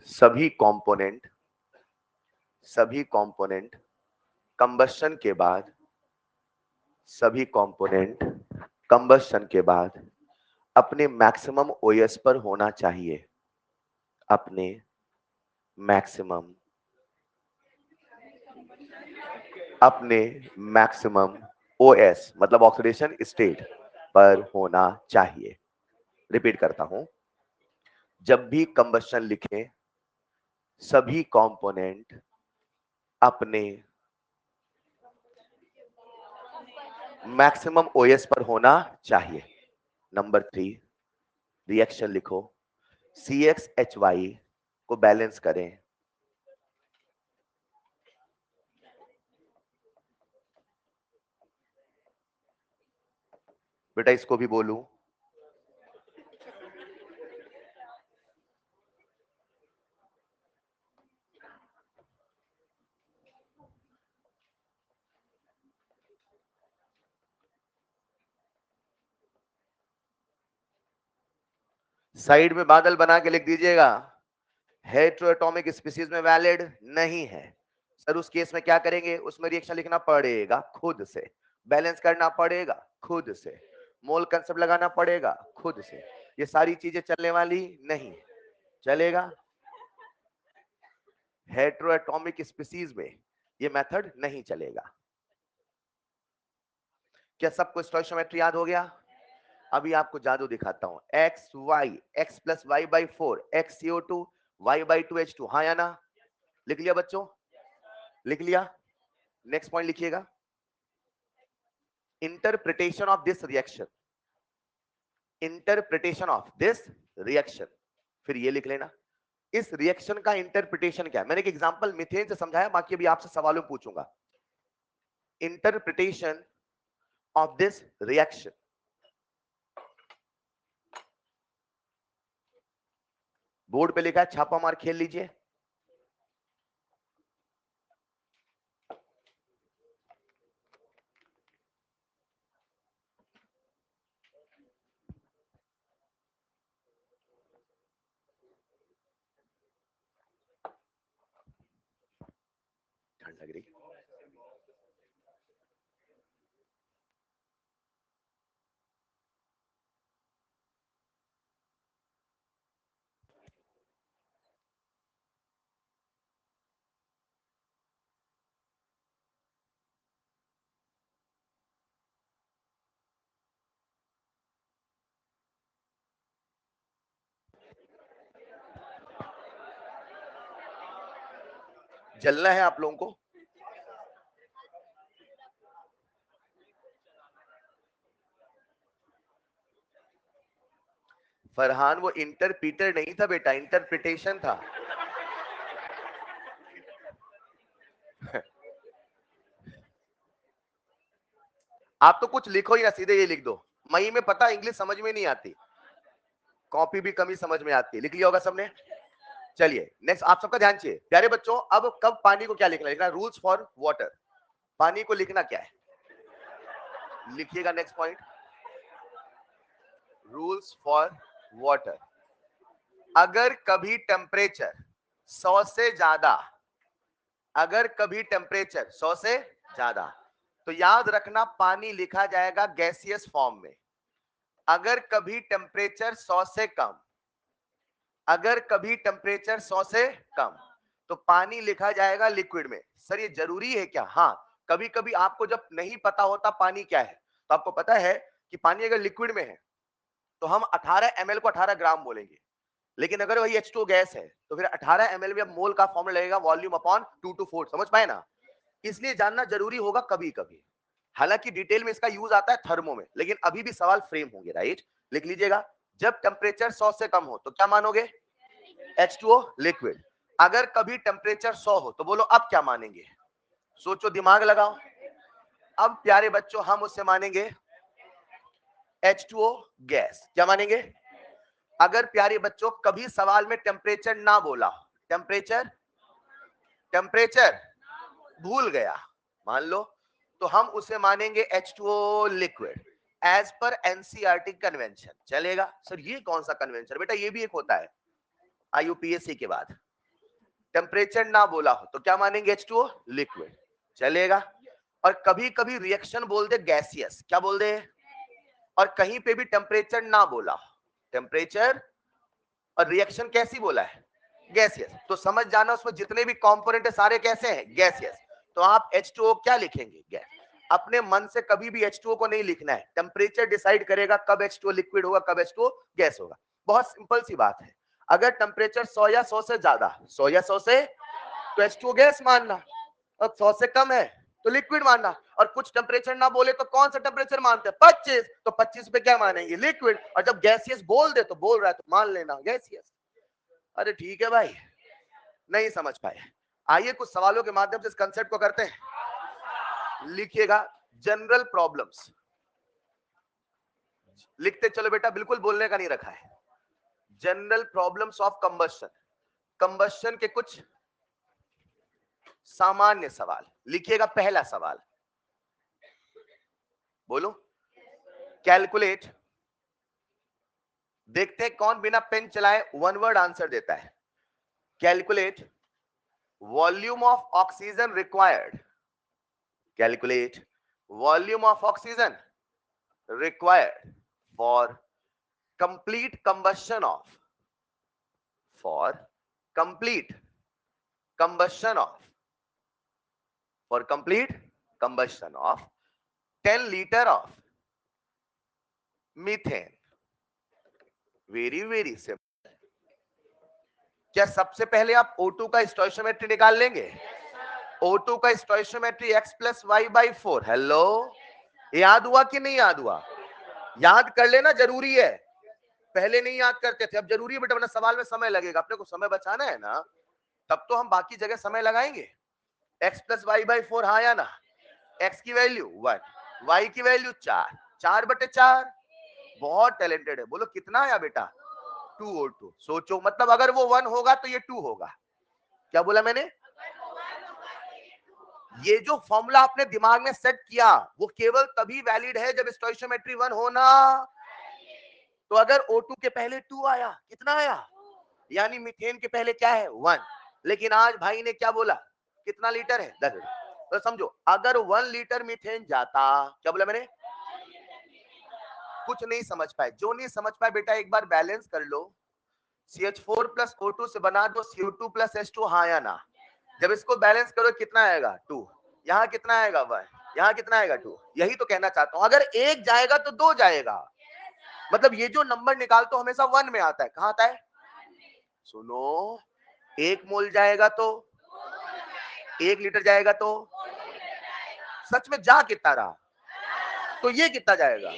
सभी कंपोनेंट, सभी कंपोनेंट कंबशन के बाद, सभी कंपोनेंट कंबशन के बाद अपने मैक्सिमम ओएस पर होना चाहिए, अपने मैक्सिमम, अपने मैक्सिमम ओएस मतलब ऑक्सीडेशन स्टेट पर होना चाहिए। रिपीट करता हूं, जब भी कंबशन लिखें, सभी कंपोनेंट अपने मैक्सिमम ओएस पर होना चाहिए। नंबर 3, रिएक्शन लिखो, CXHY को बैलेंस करें, बेटा इसको भी बोलूं, साइड में बादल बना के लिख दीजिएगा, हेटेरोएटॉमिक स्पीशीज में वैलिड नहीं है सर। उस केस में क्या करेंगे, उसमें रिएक्शन लिखना पड़ेगा खुद से, बैलेंस करना पड़ेगा खुद से, मोल कंसेप्ट लगाना पड़ेगा खुद से। ये सारी चीजें चलने वाली नहीं चलेगा। हेटेरोएटॉमिक स्पीशीज में ये मेथड नहीं चलेगा। क्या सबको स्टोइकियोमेट्री याद हो गया? अभी आपको जादू दिखाता हूं, X Y, X plus Y by 4 X CO2 Y by 2H2, हाँ या ना? लिख लिया बच्चों? लिख लिया? नेक्स्ट पॉइंट लिखिएगा, interpretation of this reaction, interpretation of this reaction. फिर ये लिख लेना, इस रिएक्शन का इंटरप्रिटेशन क्या है। मैंने एक एग्जांपल मीथेन से समझाया, बाकी अभी आपसे सवालों पूछूंगा। Interpretation of this reaction, board पे लिखा है, छापा मार खेल लीजिए। ठंड लग रही, जलना है आप लोगों को। फरहान वो इंटरप्रीटर नहीं था बेटा, इंटरप्रिटेशन था। आप तो कुछ लिखो ही ना, सीधे ये लिख दो। मई में पता इंग्लिश समझ में नहीं आती, कॉपी भी कमी समझ में आती है। लिख लिया होगा सबने? चलिए नेक्स्ट, आप सबका ध्यान चाहिए प्यारे बच्चों। अब कब पानी को क्या लिखना, लिखना रूल्स फॉर वाटर। पानी को लिखना क्या है, लिखिएगा next point, rules for water. अगर कभी टेम्परेचर 100 से ज्यादा, अगर कभी टेम्परेचर 100 से ज्यादा, तो याद रखना पानी लिखा जाएगा गैसियस फॉर्म में। अगर कभी टेम्परेचर 100 से कम, अगर कभी टेम्परेचर 100 से कम, तो पानी लिखा जाएगा लिक्विड में। सर ये जरूरी है क्या? हाँ, कभी कभी आपको जब नहीं पता होता पानी क्या है, तो आपको पता है कि पानी अगर लिक्विड में है तो हम 18 ml को 18 ग्राम बोलेंगे, लेकिन अगर वही H2O गैस है तो फिर 18 ml में मोल का फॉर्मूला लगेगा वॉल्यूम अपॉन 2 to 4, समझ पाए ना? इसलिए जानना जरूरी होगा कभी कभी। हालांकि डिटेल में इसका यूज आता है थर्मो में, लेकिन अभी भी सवाल फ्रेम होंगे, राइट? लिख लीजिएगा, जब टेम्परेचर 100 से कम हो तो क्या मानोगे? H2O liquid. अगर कभी टेम्परेचर 100 हो तो बोलो अब क्या मानेंगे? सोचो, दिमाग लगाओ। अब प्यारे बच्चों हम उससे मानेंगे H2O गैस। क्या मानेंगे? अगर प्यारे बच्चों कभी सवाल में टेम्परेचर ना बोला, टेम्परेचर टेम्परेचर भूल गया मान लो, तो हम उसे मानेंगे H2O liquid as per NCERT convention. चलेगा सर? ये कौन सा कन्वेंशन बेटा? ये भी एक होता है IUPAC के बाद। टेम्परेचर ना बोला हो तो क्या मानेंगे? H2O liquid. चलेगा। और कभी कभी रिएक्शन बोल दे गैसियस। क्या बोल दे? और कहीं पे भी टेम्परेचर ना बोला, टेम्परेचर और रिएक्शन कैसी बोला है? गैसियस। तो समझ जाना उसमें जितने भी कंपोनेंट है सारे कैसे हैं? गैसियस। तो आप H2O क्या लिखेंगे? गैस। अपने मन से कभी भी H2O को नहीं लिखना है, टेम्परेचर डिसाइड करेगा कब H2O लिक्विड होगा, कब H2O गैस होगा। बहुत सिंपल सी बात है। अगर टेम्परेचर 100 या 100 से ज्यादा, 100 या 100 से, तो H2O गैस मानना, और 100 से कम है तो लिक्विड मानना। और कुछ टेम्परेचर ना बोले तो कौन सा टेम्परेचर मानते हैं? 25, तो 25 पे क्या मानेंगे? लिक्विड। और जब गैसियस बोल दे तो बोल रहा है तो मान लेना गैसियस। अरे ठीक है भाई, नहीं समझ पाए? आइए कुछ सवालों के माध्यम से इस कंसेप्ट को करते हैं। लिखिएगा जनरल प्रॉब्लम्स। लिखते चलो बेटा, बिल्कुल बोलने का नहीं रखा है। General problems of combustion, combustion के कुछ सामान्य सवाल। लिखिएगा पहला सवाल, बोलो। कैलकुलेट, देखते हैं कौन बिना पेन चलाए वन वर्ड आंसर देता है। Calculate volume of oxygen required, calculate volume of oxygen required for complete combustion of, for complete combustion of, for complete combustion of 10 liter of methane। very simple। क्या सबसे पहले आप O2 का stoichiometry निकाल लेंगे? O2 का stoichiometry x plus Y by 4। Hello, याद हुआ कि नहीं याद हुआ? याद कर लेना जरूरी है। पहले नहीं याद करते थे, अब जरूरी है बेटा, वरना सवाल में समय लगेगा। अपने को समय बचाना है ना, तब तो हम बाकी जगह समय लगाएंगे। x प्लस वाई बाई 4, हाँ या ना? x की वैल्यू 1, y की वैल्यू 4, 4/4। बहुत टैलेंटेड है। बोलो कितना आया बेटा? 2O2। सोचो, मतलब अगर वो 1 होगा तो ये 2 होगा। क्या बोला मैंने? ये जो फॉर्मूला आपने दिमाग में सेट किया वो केवल तभी वैलिड है जब स्टोइशियोमेट्री 1 होना। तो अगर O2 के पहले 2 आया, कितना आया? यानी मीथेन के पहले क्या है? 1। लेकिन आज भाई ने क्या बोला? कितना लीटर है? 10 लीटर। तो समझो, अगर 1 लीटर मीथेन जाता, क्या बोला मैंने? कुछ नहीं समझ पाए? जो नहीं समझ पाए बेटा एक बार बैलेंस कर लो। CH4 प्लस O2 से बना दो CO2 प्लस H2, हाँ या ना? जब इसको बैलेंस करो कितना आएगा? 2। यहाँ कितना आएगा? 1। यहाँ कितना आएगा? 2। यही तो कहना चाहता हूं, अगर एक जाएगा तो 2 जाएगा। मतलब ये जो नंबर निकालते हो हमेशा 1 में आता है। कहां आता है? सुनो, 1 मोल जाएगा तो 1 लीटर जाएगा तो सच में जा कितना रहा? तो ये कितना जाएगा?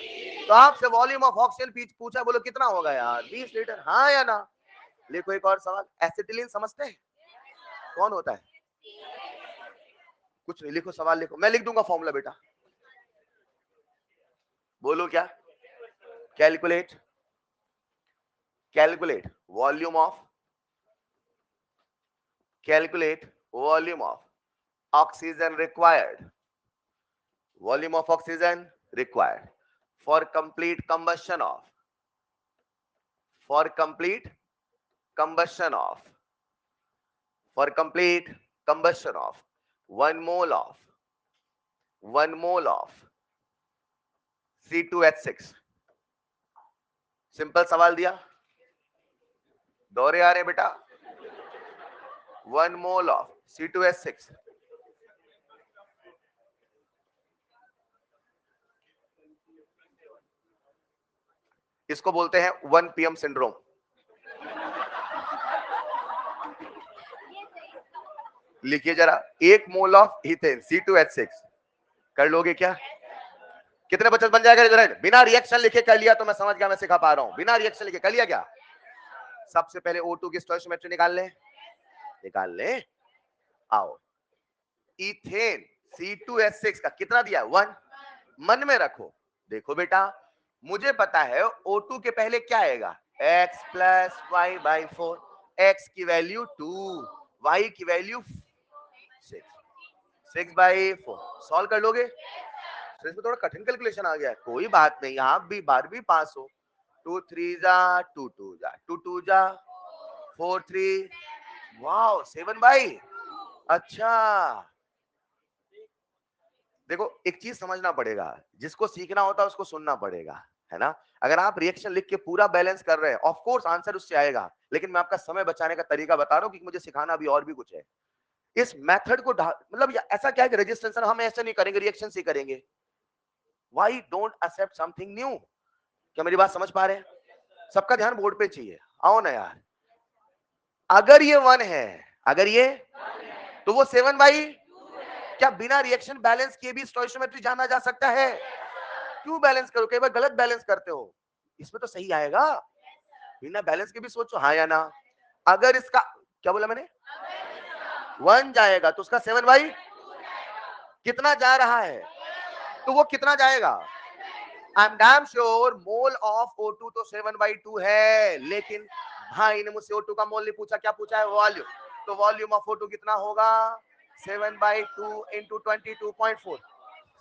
तो आपसे वॉल्यूम ऑफ ऑक्सीजन पूछा, बोलो कितना होगा यार? 20 लीटर, हाँ या ना? लिखो एक और सवाल। एसिटिलीन समझते हैं कौन होता है? कुछ नहीं, लिखो सवाल लिखो, मैं लिख दूंगा फॉर्मूला बेटा। बोलो क्या? Calculate, calculate volume of, calculate volume of oxygen required, volume of oxygen required for complete combustion of, for complete combustion of, for complete combustion of 1 mole of, 1 mole of C2H6। Simple सवाल दिया, दौरे आ रहे बेटा। 1 mole of C2H6, इसको बोलते हैं 1 PM syndrome. लिखिए जरा, 1 मोल ऑफ इथेन C2H6 कर लोगे क्या? कितने बचत बन जाएगा रिजल्ट? बिना रिएक्शन लिखे कर लिया तो मैं समझ गया, मैं सिखा पा रहा हूं। बिना रिएक्शन लिखे कर लिया क्या? सबसे पहले O2 की स्टोइकियोमेट्री निकाल ले। आओ, इथेन C2H6 का कितना दिया है? 1। मन में रखो, देखो बेटा, मुझे पता है O2 के पहले क्या आएगा? x plus Y by 4। x की वैल्यू 2, y की वैल्यू 6, 6 बाई 4। सॉल्व कर लोगे? तो इसमें थोड़ा कठिन कैलकुलेशन आ गया है, कोई बात नहीं, आप भी 12वीं पास हो। 2 3 जा 2 2 जा 2 2 जा 4 3, वाओ 7 बाई। अच्छा देखो, एक चीज समझना पड़ेगा, जिसको सीखना होता है उसको सुनना पड़ेगा, है ना? अगर आप रिएक्शन लिख के पूरा बैलेंस कर रहे हैं, ऑफ कोर्स आंसर उससे आएगा, लेकिन मैं आपका समय बचाने का तरीका बता रहा हूं कि मुझे सिखाना भी और भी कुछ है। इस मेथड को मतलब ऐसा क्या है कि रेजिस्टेंस हम ऐसे नहीं करेंगे, रिएक्शन से करेंगे। Why don't accept something new? क्या मेरी बात समझ पा रहे हैं? सबका ध्यान बोर्ड पे चाहिए, आओ ना यार। अगर ये 1 है, अगर ये, तो वो 7 बाई, क्या बिना रिएक्शन बैलेंस किए भी स्टोइकियोमेट्री जाना जा सकता है? क्यों बैलेंस करो, कई बार गलत बैलेंस करते हो, इसमें तो सही आएगा। बिना बैलेंस के भी सोचो, हाँ या ना? अगर इसका, क्या बोला मैंने, 1 जाएगा तो उसका 7 बाई कितना जा रहा है, तो वो कितना जाएगा? I am damn sure mole of O2 तो 7/2 है, लेकिन भाई ने मुझसे O2 का मोल नहीं पूछा, क्या पूछा है? वॉल्यूम। तो वॉल्यूम ऑफ O2 कितना होगा? 7/2 इंटू 22.4।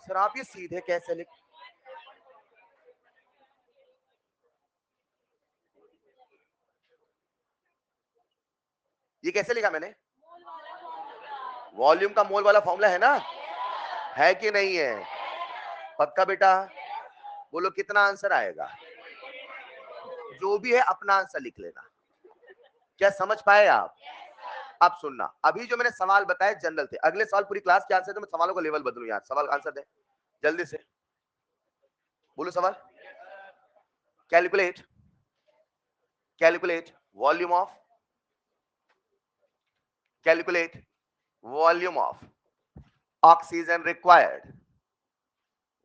सर आप ये सीधे कैसे लिख, ये कैसे लिखा मैंने? वॉल्यूम का मोल वाला फॉर्मूला है ना, है कि नहीं है? पक्का बेटा? बोलो कितना आंसर आएगा? जो भी है अपना आंसर लिख लेना। क्या समझ पाए आप? अब सुनना, अभी जो मैंने सवाल बताए जनरल थे, अगले सवाल पूरी क्लास के आंसर थे, मैं सवालों का लेवल बदलूं यार। सवाल आंसर दे जल्दी से, बोलो सवाल। Calculate calculate volume of calculate volume of oxygen required,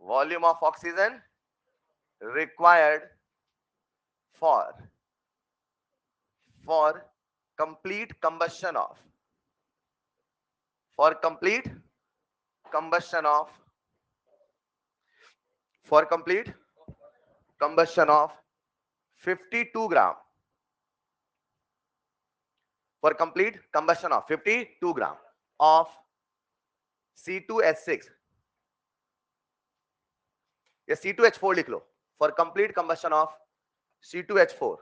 volume of oxygen required for for complete combustion of for complete combustion of for complete combustion of 52 gram, for complete combustion of 52 gram of C2H6 या C2H4 लिख लो, for complete combustion of C2H4।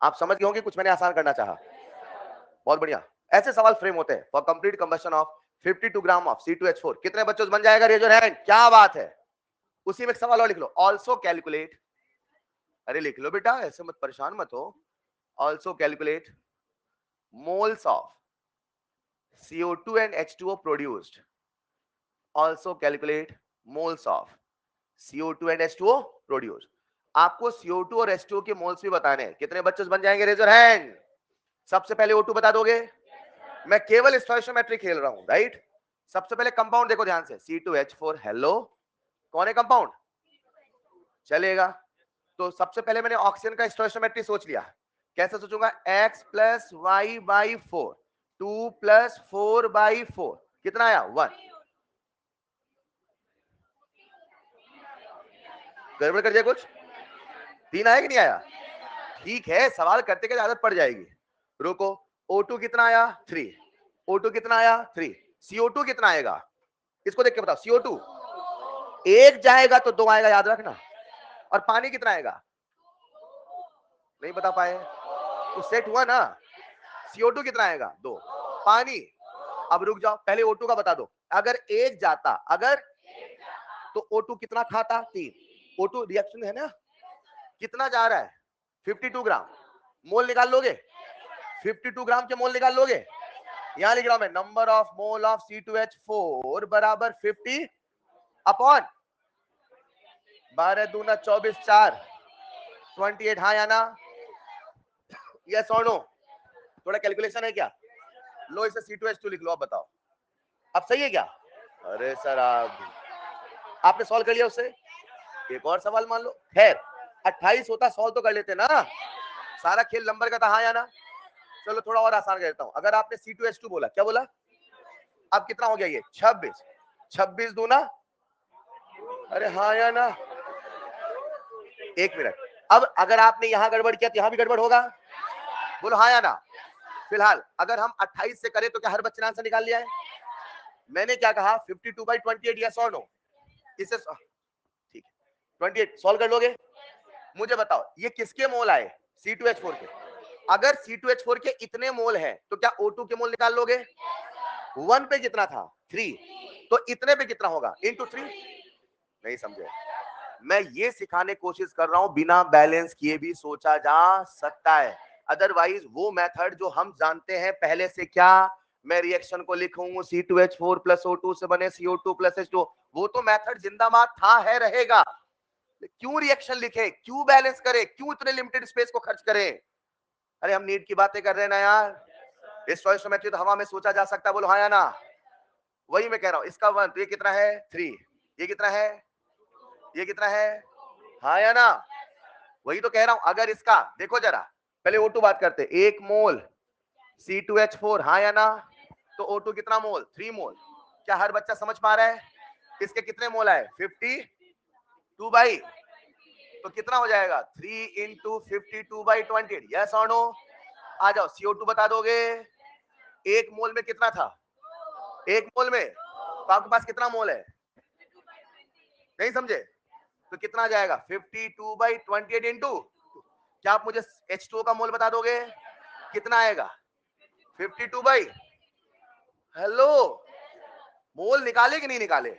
आप समझ गए होंगे, कुछ मैंने आसान करना चाहा। बहुत बढ़िया, ऐसे सवाल फ्रेम होते हैं। For complete combustion of 52 gram of C2H4 कितने बच्चों से बन जाएगा? Raise your hand. क्या बात है? उसी में एक सवाल और लिख लो, ऑल्सो कैलकुलेट, अरे लिख लो बेटा, ऐसे मत परेशान मत हो। Also calculate moles of CO2 and H2O produced, also calculate moles of CO2 and H2O produced। आपको CO2 और H2O के मोल्स भी बताने हैं। कितने बच्चे बन जाएंगे? Raise your hand. सबसे पहले O2 बता दोगे? मैं केवल स्टोइकियोमेट्री खेल रहा हूं, राइट? सबसे पहले कंपाउंड देखो ध्यान से, C2H4। हेलो, कौन है कंपाउंड? चलेगा। तो सबसे पहले मैंने ऑक्सीजन का स्टोइकियोमेट्री सोच लिया। कैसे सोचूंगा? x plus Y by 4, 2 plus 4/4 कितना आया? 1। गड़बड़ कर दिया कुछ? 3 आया कि नहीं आया? ठीक है, सवाल करते के आदत पड़ जाएगी। रुको, O2 कितना आया? 3। O2 कितना आया? 3। CO2 कितना आएगा? इसको देख के बताओ। CO2 एक जाएगा तो 2 आएगा, याद रखना। और पानी कितना आएगा? नहीं बता पाए तो सेट हुआ ना। CO2 कितना आएगा? 2। पानी, अब रुक जाओ, पहले O2 का बता दो। अगर एक जाता, अगर, तो O2 कितना खाता? 3। O2 रिएक्शन है ना, कितना जा रहा है? 52 ग्राम। मोल निकाल लोगे? 52 ग्राम के मोल निकाल लोगे? यहां लिख रहा हूं मैं, number of mole of C2H4 बराबर 50 अपॉन 12 दूना 24 4 28। हाँ या ना? यस और नो? थोड़ा कैलकुलेशन है क्या? लो इसे C2H2 लिख लो। अब बताओ अब सही है क्या? अरे सर आपने सॉल्व कर लिया उससे, एक और सवाल मान लो। खैर 28 होता सॉल्व तो कर लेते ना, सारा खेल नंबर का था, हाँ या ना? चलो थोड़ा और आसान कर देता हूं। अगर आपने C2H2 बोला, क्या बोला? अब कितना हो गया ये? 26। 26 दूना, अरे हाँ या ना? एक मिनट, अब अगर आपने यहां गड़बड़ किया तो यहां भी गड़बड़ होगा, बोलो हाँ या ना? फिलहाल अगर हम 28 से करें तो क्या हर बच्चे ने आंसर निकाल लिया है? मैंने क्या कहा? 52/28, यस और नो? इसे ठीक है, 28 सॉल्व कर लोगे? मुझे बताओ ये किसके मोल आए? C2H4 के। अगर C2H4 के इतने मोल हैं तो क्या O2 के मोल निकाल लोगे? 1 पे कितना था? 3, तो इतने पे कितना होगा? इंटू 3। नहीं समझे? मैं ये सिखाने की कोशिश कर रहा हूं बिना बैलेंस किए भी सोचा जा सकता है। अदरवाइज वो मेथड जो हम जानते हैं पहले से, क्या मैं रिएक्शन को लिखूं C2H4 प्लस O2 से बने CO2 प्लस H2, वो तो मेथड जिंदाबाद था, है, रहेगा। क्यों रिएक्शन लिखे, क्यों बैलेंस करें, क्यों इतने लिमिटेड स्पेस को खर्च करें? अरे हम नीट की बातें कर रहे हैं ना यार, इस स्टोइकियोमेट्री तो हवा में सोचा जा सकता है, बोलो हाँ या ना? वही मैं कह रहा हूं, इसका 1 तो ये कितना है? 3, ये कितना है? ये कितना है? हाँ या ना? वही तो कह रहा हूं। अगर इसका देखो जरा, पहले O2 बात करते, 1 मोल C2H4, हाँ या ना? तो O2 कितना मोल? 3 मोल। क्या हर बच्चा समझ पा रहा है? इसके कितने मोल आए? 52 बाई, तो कितना हो जाएगा? 3 इंटू 52/20, यस और नो? आ जाओ, CO2 बता दोगे? एक मोल में कितना था? एक मोल में तो आपके पास कितना मोल है? नहीं समझे? तो कितना आ जाएगा? 52/28 इंटू, क्या आप मुझे H2O का मोल बता दोगे? कितना आएगा? 52 बाई, हेलो, मोल निकाले कि नहीं निकाले?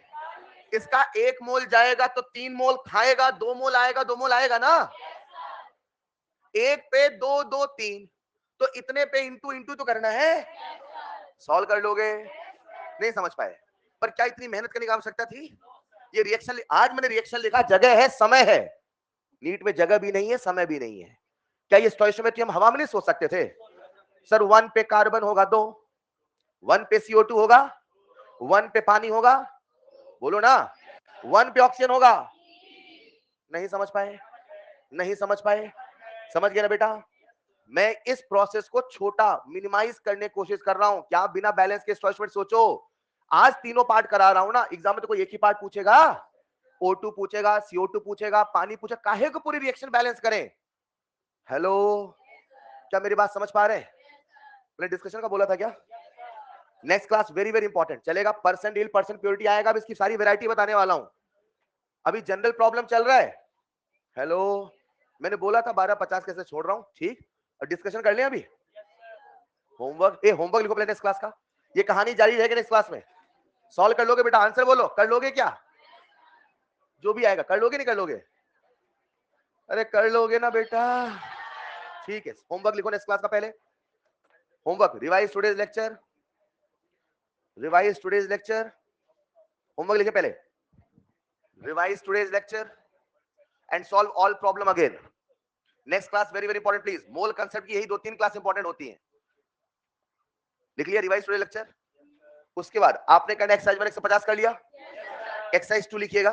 इसका 1 मोल जाएगा तो 3 मोल खाएगा, 2 मोल आएगा, 2 मोल आएगा ना? 1 पे 2, 2, 3, तो इतने पे इंटू इंटू तो करना है। सॉल्व कर लोगे? नहीं समझ पाए? पर क्या इतनी मेहनत करने की आवश्यकता थी? ये रिएक्शन, आज मैंने रिएक्शन लिखा, जगह है, समय है। नीट में जगह भी नहीं है, समय भी नहीं है। क्या ये स्टोइकियोमेट्री हम हवा में नहीं सोच सकते थे? सर 1 पे कार्बन होगा 2, 1 पे CO2 होगा, 1 पे पानी होगा, बोलो ना, 1 पे ऑक्सीजन होगा। नहीं समझ पाए? नहीं समझ पाए? समझ गए ना बेटा? मैं इस प्रोसेस को छोटा मिनिमाइज करने की कोशिश कर रहा हूं। क्या बिना बैलेंस के स्टोइकियोमेट्री सोचो? आज तीनों पार्ट करा रहा हूं ना, एग्जाम में तो कोई एक ही पार्ट पूछेगा, O2 पूछेगा, CO2 पूछेगा, पानी पूछेगा, काहे को पूरी रिएक्शन बैलेंस करें? हेलो, क्या मेरी बात समझ पा रहे हैं? मैंने डिस्कशन का बोला था क्या? Next class very very important चलेगा, परसेंट यील्ड, परसेंट प्योरिटी आएगा, अब इसकी सारी वैरायटी बताने वाला हूं। अभी जनरल प्रॉब्लम चल रहा है। हेलो, मैंने बोला था 12:50 कैसे छोड़ रहा हूं, ठीक? और डिस्कशन कर लें अभी। होमवर्क, होमवर्क लिखो पहले नेक्स्ट क्लास का। ये कहानी जारी रहेगी नेक्स्ट क्लास में। सॉल्व कर लोगे बेटा? आंसर बोलो, कर लोगे क्या? जो भी आएगा कर लोगे, नहीं कर लोगे? अरे कर लोगे ना बेटा? ठीक है, होमवर्क लिखो नेक्स्ट क्लास का। पहले homework, revise today's lecture, revise today's lecture. Homework लिखे पहले, revise today's lecture and solve all problem again. Next class very very important please. Mole concept की यही 2-3 क्लास इंपॉर्टेंट होती हैं। लिख लिया रिवाइज टुडेज लेक्चर? उसके बाद आपने करना एक्सरसाइज 1 150 कर लिया। एक्सरसाइज 2 लिखिएगा।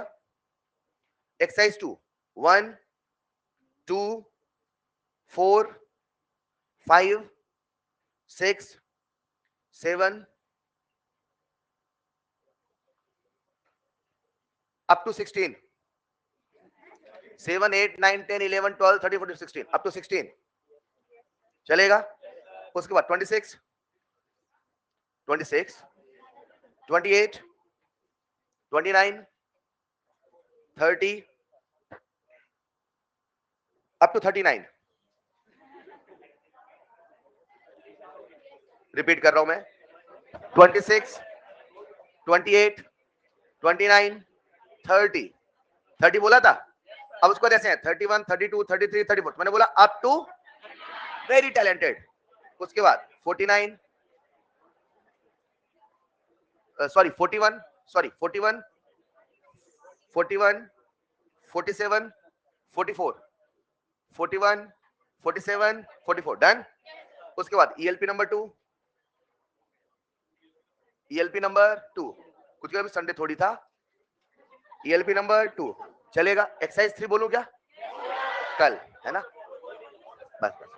Exercise 2, 1 2 4 5 6 7 up to 16, 7 8 9 10 11 12 13 14 16, up to 16 चलेगा? उसके बाद 26 28 29 30 up to 39। रिपीट कर रहा हूं मैं, 26 28 29 30 30 बोला था। अब उसको कैसे है? 31 32 33 34, मैंने बोला अप टू वेरी टैलेंटेड। उसके बाद 49 सॉरी 41 41 41 47 44 41 47 44 डन। उसके बाद ELP नंबर 2, ELP नंबर 2, कुछ भी संडे थोड़ी था। ELP नंबर 2 चलेगा। एक्सरसाइज 3 बोलूं क्या? कल, है ना? बस बस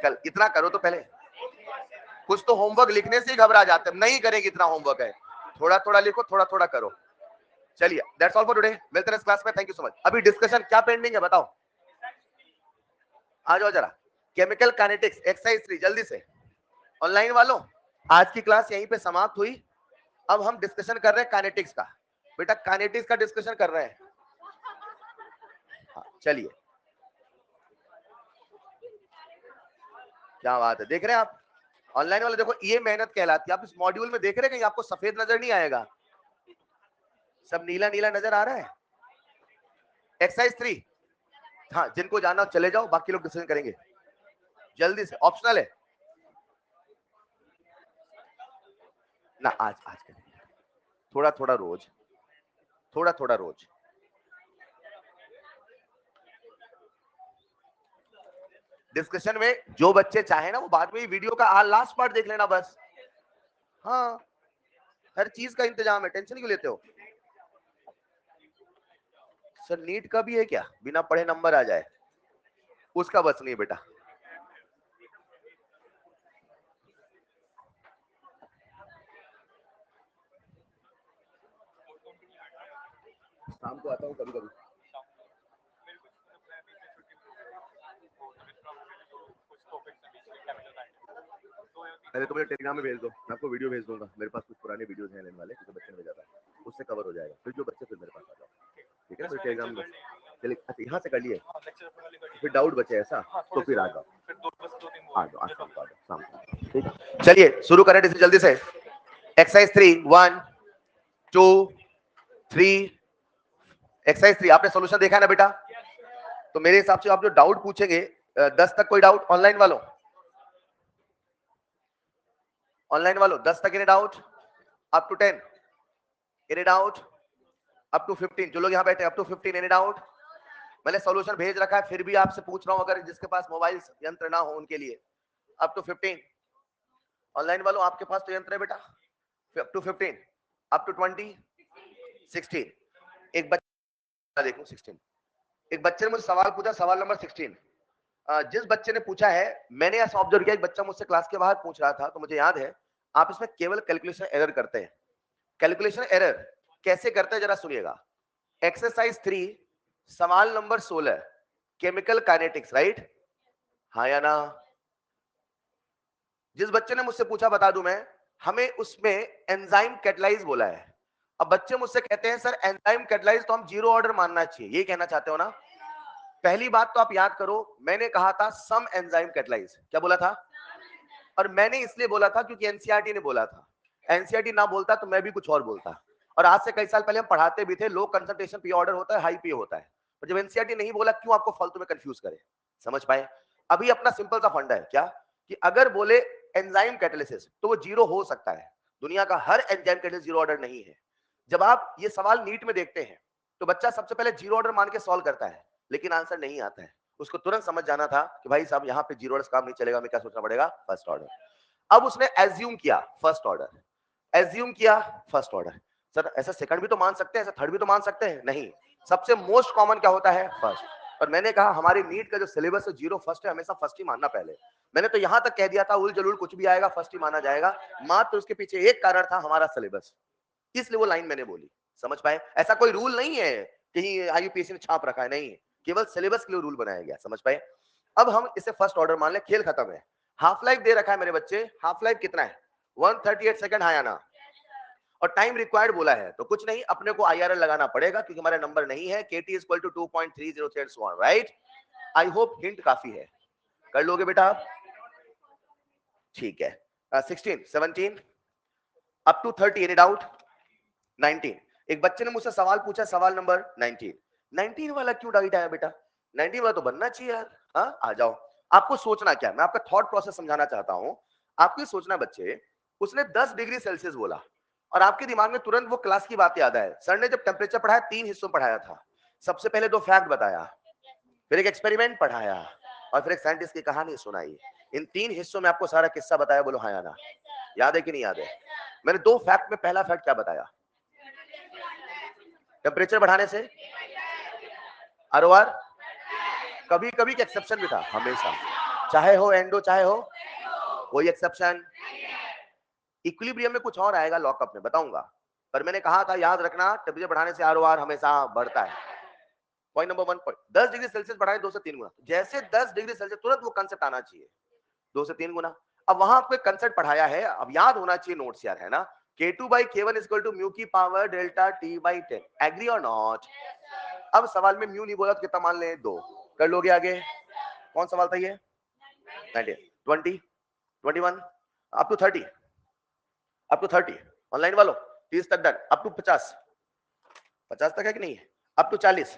कल इतना करो तो पहले। कुछ तो होमवर्क लिखने से ही घबरा जाते हैं, नहीं करेंगे इतना होमवर्क है, थोड़ा थोड़ा लिखो, थोड़ा थोड़ा करो। चलिए, दैट्स ऑल फॉर टुडे, मिलते हैं इस क्लास में, थैंक यू सो मच। अभी डिस्कशन क्या पेंडिंग है बताओ, आ जाओ जरा। केमिकल काइनेटिक्स एक्सरसाइज 3 जल्दी से। ऑनलाइन वालों, आज की क्लास यहीं पे समाप्त हुई। अब हम डिस्कशन कर रहे हैं काइनेटिक्स का। बेटा काइनेटिक्स का डिस्कशन कर रहे हैं। हाँ, चलिए, क्या बात है, देख रहे हैं आप ऑनलाइन वाले, देखो ये मेहनत कहलाती है। आप इस मॉड्यूल में देख रहे हैं कहीं आपको सफेद नजर नहीं आएगा, सब नीला नीला नजर आ रहा है। एक्सरसाइज 3, हाँ जिनको जाना हो चले जाओ, बाकी लोग डिस्कशन करेंगे जल्दी से, ऑप्शनल है ना। आज आज करेंगे, थोड़ा थोड़ा रोज, थोड़ा थोड़ा रोज। डिस्कशन में जो बच्चे चाहे ना वो बाद में वीडियो का लास्ट पार्ट देख लेना बस। हाँ, हर चीज का इंतजाम है, टेंशन क्यों लेते हो? सर नीट का भी है क्या, बिना पढ़े नंबर आ जाए? उसका बस नहीं बेटा। शाम को आता हूँ कभी कभी। पहले तो मुझे टेलीग्राम में भेज दो, मैं आपको वीडियो भेज दूंगा, मेरे पास कुछ पुराने वीडियोस हैं लेने वाले, किसी बच्चे ने भेजा था, उससे कवर हो जाएगा। फिर जो बच्चे फिर मेरे पास आ जाओ, ठीक है ना? टेलीग्राम में चलिए, अच्छा यहाँ से कर लिए, फिर डाउट बचे ऐसा तो फिर आ जाओ, आ जाओ शाम को, आ जाओ शाम को, ठीक। चलिए शुरू करें जल्दी से। एक्सरसाइज 3 1 2 3। एक्सरसाइज 3 आपने सॉल्यूशन देखा है ना बेटा? तो मेरे हिसाब से आप जो डाउट पूछेंगे 10 तक, कोई डाउट ऑनलाइन वालों? ऑनलाइन वालों 10 तक any doubt? Up to 10 any doubt? Up to 15 जो लोग यहाँ बैठे, अप टू 15 एनी डाउट? मैंने सॉल्यूशन भेज रखा है, फिर भी आपसे पूछ रहा हूं, अगर जिसके पास मोबाइल यंत्र ना हो उनके लिए। अप टू 15 ऑनलाइन वालों, आपके पास तो यंत्र है बेटा। Up to 15, up to 20, 16। एक बच्चा देखो 16, एक बच्चे ने मुझे सवाल पूछा, सवाल नंबर 16। जिस बच्चे ने पूछा है, मैंने ऐसा ऑब्जर्व किया, एक बच्चा मुझसे क्लास के बाहर पूछ रहा था, तो मुझे याद है आप इसमें केवल कैलकुलेशन एरर करते हैं। कैलकुलेशन एरर कैसे करते हैं जरा सुनिएगा। एक्सरसाइज 3 सवाल नंबर 16, केमिकल काइनेटिक्स, राइट? हाँ या ना? जिस बच्चे ने मुझसे पूछा बता दूं मैं, हमें उसमें एंजाइम कैटलाइज बोला है। अब बच्चे मुझसे कहते हैं सर एंजाइम कैटलाइज तो हम जीरो ऑर्डर मानना चाहिए, ये कहना चाहते हो ना? पहली बात तो आप याद करो, मैंने कहा था सम एंजाइम कैटलाइज, क्या बोला था? और मैंने इसलिए बोला था क्योंकि एनसीईआरटी ने बोला था। एनसीईआरटी ना बोलता तो मैं भी कुछ और बोलता। और आज से कई साल पहले हम पढ़ाते भी थे, लो कंसंट्रेशन पी ऑर्डर होता है, हाई पी होता है। और जब एनसीईआरटी नहीं बोला, क्यों आपको फालतू में कंफ्यूज करे? समझ पाए? अभी अपना सिंपल सा फंडा है क्या, कि अगर बोले एंजाइम कैटालिसिस तो वो जीरो हो सकता है। दुनिया का हर एंजाइम कैटालिसिस जीरो ऑर्डर नहीं है। जब आप ये सवाल नीट में देखते हैं तो बच्चा सबसे पहले जीरो ऑर्डर मान के सॉल्व करता है, लेकिन आंसर नहीं आता है। उसको तुरंत समझ जाना था कि भाई साहब यहाँ पे जीरो ऑर्डर काम नहीं चलेगा, हमें क्या सोचना पड़ेगा? First order. अब उसने एज्यूम किया फर्स्ट ऑर्डर, एज्यूम किया फर्स्ट ऑर्डर। सर ऐसा सेकंड भी तो मान सकते हैं, ऐसा थर्ड भी तो मान सकते हैं? नहीं, सबसे मोस्ट कॉमन क्या होता है? फर्स्ट। और मैंने कहा हमारी नीट का जो सिलेबस है जीरो फर्स्ट है, हमेशा फर्स्ट ही मानना पहले। मैंने तो यहां तक कह दिया था उल जलूल कुछ भी आएगा फर्स्ट ही माना जाएगा। मात्र उसके पीछे एक कारण था, हमारा सिलेबस, इसलिए वो लाइन मैंने बोली। समझ पाए? ऐसा कोई रूल नहीं है कहीं आईयूपीएससी ने छाप रखा है, नहीं, केवल सिलेबस के लिए रूल बनाया गया। समझ पाए? अब हम इसे फर्स्ट ऑर्डर मान ले, खेल खत्म है। हाफ लाइफ दे रखा है मेरे बच्चे, हाफ लाइफ कितना है? 138 सेकंड, हाँ या ना? और टाइम रिक्वायर्ड बोला है, तो कुछ नहीं, अपने को आईआरएल लगाना पड़ेगा क्योंकि हमारा नंबर नहीं है। KT is equal to 2.303 right? I hope hint काफी है, कर लोगे बेटा आप? ठीक है। 16 17 अप टू 30 एनी डाउट? 19। एक बच्चे ने मुझसे सवाल पूछा, सवाल नंबर 19। 19 वाला क्यों डाउट आया बेटा? 19 वाला तो बनना चाहिए यार। हाँ आ जाओ। आपको सोचना क्या, मैं आपका थॉट प्रोसेस समझाना चाहता हूं। आपको सोचना बच्चे, उसने 10 डिग्री सेल्सियस बोला और आपके दिमाग में तुरंत वो क्लास की बात याद आए। सर ने जब टेम्परेचर पढ़ाया 3 हिस्सों में पढ़ाया था। सबसे पहले 2 फैक्ट बताया, फिर एक एक्सपेरिमेंट पढ़ाया और फिर एक साइंटिस्ट की कहानी सुनाई। इन 3 हिस्सों में आपको सारा किस्सा बताया, बोलो हाँ या ना? याद है कि नहीं याद है? मैंने 2 फैक्ट में पहला फैक्ट क्या बताया? टेम्परेचर बढ़ाने से आरओआर कभी कभी का एक्सेप्शन भी था, हमेशा चाहे हो एंडो चाहे हो कोई एक्सेप्शन। इक्विलिब्रियम में कुछ और आएगा लॉकअप में, बताऊंगा। पर मैंने कहा था याद रखना टेम्परेचर बढ़ाने से आरओआर हमेशा बढ़ता है। Point number 1 point 10 degree Celsius बढ़ाए 2 से 3 गुना, जैसे 10 डिग्री सेल्सियस तुरंत वो कंसेप्ट आना चाहिए 2 से 3 गुना। अब वहां आपको एक कंसेप्ट पढ़ाया है, अब याद होना चाहिए नोट्स यार, है ना? K2 by K1 is equal to mu की power delta T by 10, agree और नॉट? अब सवाल में म्यू नहीं बोला तो कितना मान लें? 2। कर लोगे आगे? कौन सवाल था ये? 19 20 21 up to 30, up to 30 online वालों 30 तक डन, अप टू 50 50 तक है कि नहीं है? Up to 40,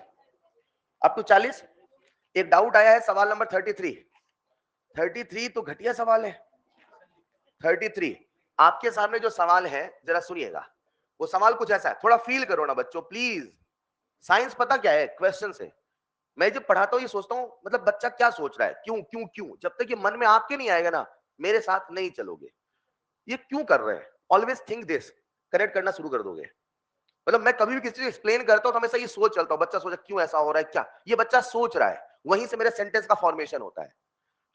up to 40। एक डाउट आया है सवाल नंबर 33, 33 तो घटिया सवाल है। 33 आपके सामने जो सवाल है जरा सुनिएगा। वो सवाल कुछ ऐसा है, थोड़ा फील करो ना बच्चों प्लीज। साइंस पता क्या है? क्वेश्चन से। मैं जब पढ़ाता हूँ ये सोचता हूँ मतलब बच्चा क्या सोच रहा है, क्यों क्यों क्यों। जब तक ये मन में आपके नहीं आएगा ना मेरे साथ नहीं चलोगे। ये क्यों कर रहे हैं, ऑलवेज थिंक दिस, कनेक्ट करना शुरू कर दोगे। मतलब मैं कभी भी किसी चीज एक्सप्लेन करता हूँ तो हमेशा ये सोच चलता हूँ, बच्चा सोचा क्यों ऐसा हो रहा है, क्या ये बच्चा सोच रहा है, वहीं से मेरे सेंटेंस का फॉर्मेशन होता है।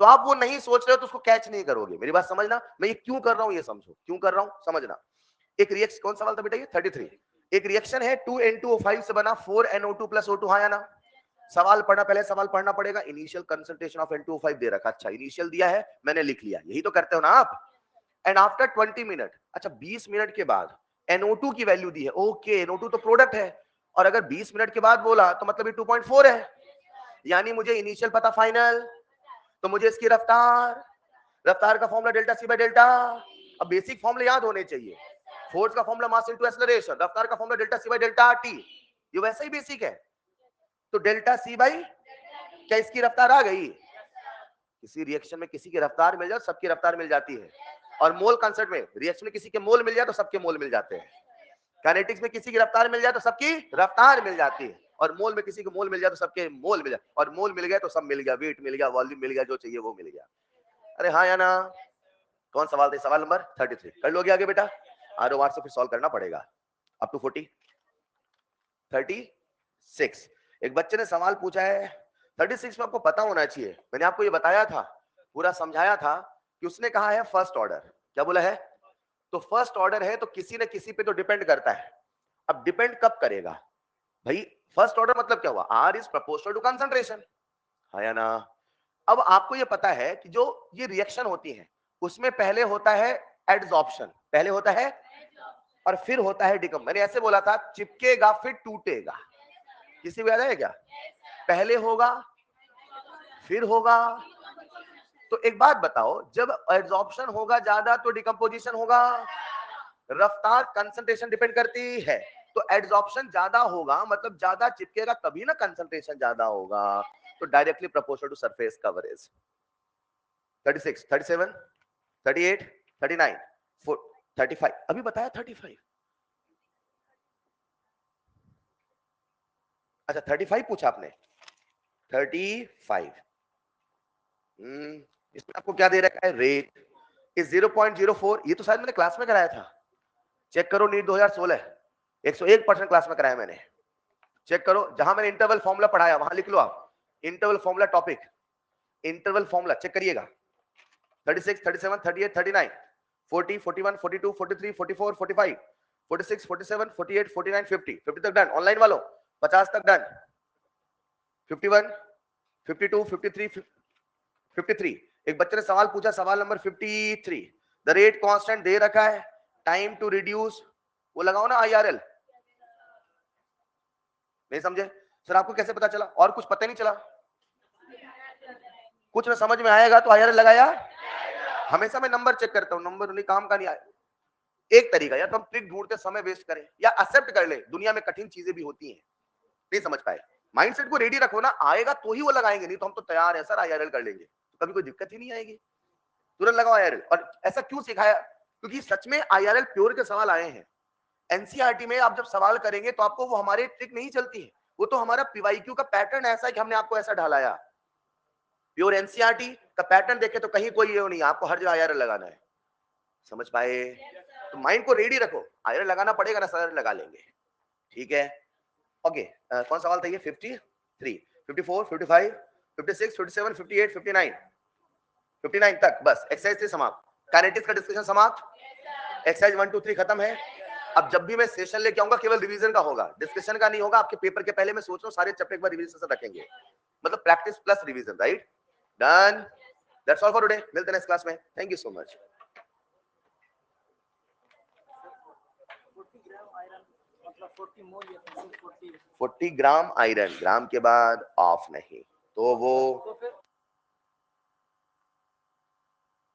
तो आप वो नहीं सोच रहे हो तो उसको कैच नहीं करोगे। मेरी बात समझना, मैं ये क्यों कर रहा हूँ ये समझो, क्यों कर रहा हूँ समझना। एक रिएक्शन, कौन सवाल था बेटा ये? 33। एक रिएक्शन है 2N2O5 से बना 4NO2 प्लस O2, हाँ या ना? सवाल पढ़ना, पहले सवाल पढ़ना पड़ेगा। इनिशियल कंसंट्रेशन ऑफ N2O5 दे रखा, अच्छा इनिशियल दिया है मैंने लिख लिया, यही तो करते हो ना आप। एंड आफ्टर 20 मिनट, अच्छा 20 मिनट के बाद NO2 की वैल्यू दी है, ओके NO2 तो प्रोडक्ट है, और अगर 20 मिनट के बाद बोला तो मतलब ये 2.4 है, यानी मुझे इनिशियल पता फाइनल, तो मुझे इसकी रफ्तार, रफ्तार का formula delta C by delta. अब बेसिक फॉर्मूला याद होने चाहिए, फोर्स का फॉर्मूला मास इनटू एक्सेलरेशन, रफ्तार का formula delta C by delta T, ये वैसे ही बेसिक है। तो डेल्टा सी बाई, क्या इसकी रफ्तार आ गई? किसी रिएक्शन में किसी की रफ्तार मिल जाए सबकी रफ्तार मिल जाती है, और मोल कंसेप्ट में रिएक्शन में किसी के मोल मिल जाए तो सबके मोल मिल जाते हैं। काइनेटिक्स में किसी की रफ्तार मिल जाए तो सबकी रफ्तार मिल जाती है, और मोल में किसी को मोल मिल जाए तो सबके मोल मिल जाए, और मोल मिल गया तो सब मिल गया, वेट मिल गया, वॉल्यूम मिल गया, जो चाहिए वो मिल गया। अरे हाँ या ना? कौन सवाल था? सवाल नंबर 33 कर लोगे आगे बेटा? आरओआर से फिर सॉल्व करना पड़ेगा अप टू 40 36। एक बच्चे ने सवाल पूछा है 36 में, आपको पता होना चाहिए, मैंने आपको ये बताया था, पूरा समझाया था कि उसने कहा है फर्स्ट ऑर्डर। क्या बोला है? तो फर्स्ट ऑर्डर है तो किसी न किसी पे तो डिपेंड करता है। अब डिपेंड कब करेगा भाई? फर्स्ट ऑर्डर मतलब क्या हुआ? R is proportional to concentration, है या ना? अब आपको ये पता है कि जो ये रिएक्शन होती है उसमें पहले होता है एड्सॉर्प्शन, पहले होता है और फिर होता है डिकम। मैंने ऐसे बोला था चिपकेगा फिर टूटेगा, किसी को याद है क्या? पहले होगा फिर होगा। तो एक बात बताओ, जब एड्सॉर्प्शन होगा ज्यादा तो डिकम्पोजिशन होगा, रफ्तार कंसंट्रेशन डिपेंड करती है, तो एड्सॉर्प्शन ज्यादा होगा मतलब ज्यादा चिपकेगा तभी ना कंसंट्रेशन ज्यादा होगा, तो directly proportional to surface coverage. 36 37 38 39 35, अभी बताया 35। अच्छा 35 पूछा आपने, 35। इसमें आपको क्या दे रखा है? रेट इज 0.04, ये तो शायद मैंने क्लास में कराया था, चेक करो नीट 2016, 101% क्लास में कराया मैंने, चेक करो। जहां मैंने इंटरवल फॉर्मूला पढ़ाया वहां लिख लो आप, interval formula topic, interval formula check करिएगा। 36 37 38 39 40 41 42 43 44 45 46 47 48 49 50, 50 तक डन ऑनलाइन वालों, 50 तक डन, 51 52 53 53। एक बच्चे ने सवाल पूछा सवाल नंबर 53, द रेट कांस्टेंट दे रखा है, टाइम टू रिड्यूस, वो लगाओ ना IRL। नहीं समझे सर? आपको कैसे पता चला? और कुछ पता नहीं चला? कुछ ना समझ में आएगा तो IRL लगाया। हमेशा मैं नंबर चेक करता हूं, नंबर नहीं काम का नहीं आया। एक तरीका, या तो हम ट्रिक ढूंढते समय वेस्ट करें या एक्सेप्ट कर ले दुनिया में कठिन चीजें भी होती हैं, नहीं समझ पाए, माइंडसेट को रेडी रखो ना, आएगा तो ही वो लगाएंगे, नहीं तो हम तो तैयार है सर IRL कर लेंगे, तो कभी कोई दिक्कत ही नहीं आएगी, तुरंत लगाओ IRL। और ऐसा क्यों सिखाया? क्योंकि सच में IRL प्योर के सवाल आए हैं। एनसीईआरटी में आप जब सवाल करेंगे तो आपको वो हमारे ट्रिक नहीं चलती है, वो तो हमारा पीवाईक्यू का पैटर्न ऐसा है कि हमने आपको ऐसा ढालाया। प्योर एनसीईआरटी का पैटर्न देखे तो कहीं कोई ये नहीं, आपको हर जगह IRL लगाना है। समझ पाए? तो माइंड को रेडी रखो, आयरन लगाना पड़ेगा ना सर, लगा लेंगे, ठीक है। ओके, कौन सवाल था ये? 53, 54, 55, 56, 57, 58, 59, 59 तक बस। एक्सरसाइज 3 समाप्त, काइनेटिक्स का डिस्कशन समाप्त, एक्सरसाइज 1 2 3 खत्म है। अब जब भी मैं सेशन लेके आऊंगा केवल रिवीजन का होगा, डिस्कशन का नहीं होगा। आपके पेपर के पहले मैं सोच रहा हूँ सारे चैप्टर एक बार रिवीजन से रखेंगे, मतलब practice plus revision, right? Done, that's all for today, मिलते हैं नेक्स्ट क्लास में, thank you so much. 40 gram iron, gram के बाद ऑफ नहीं, तो वो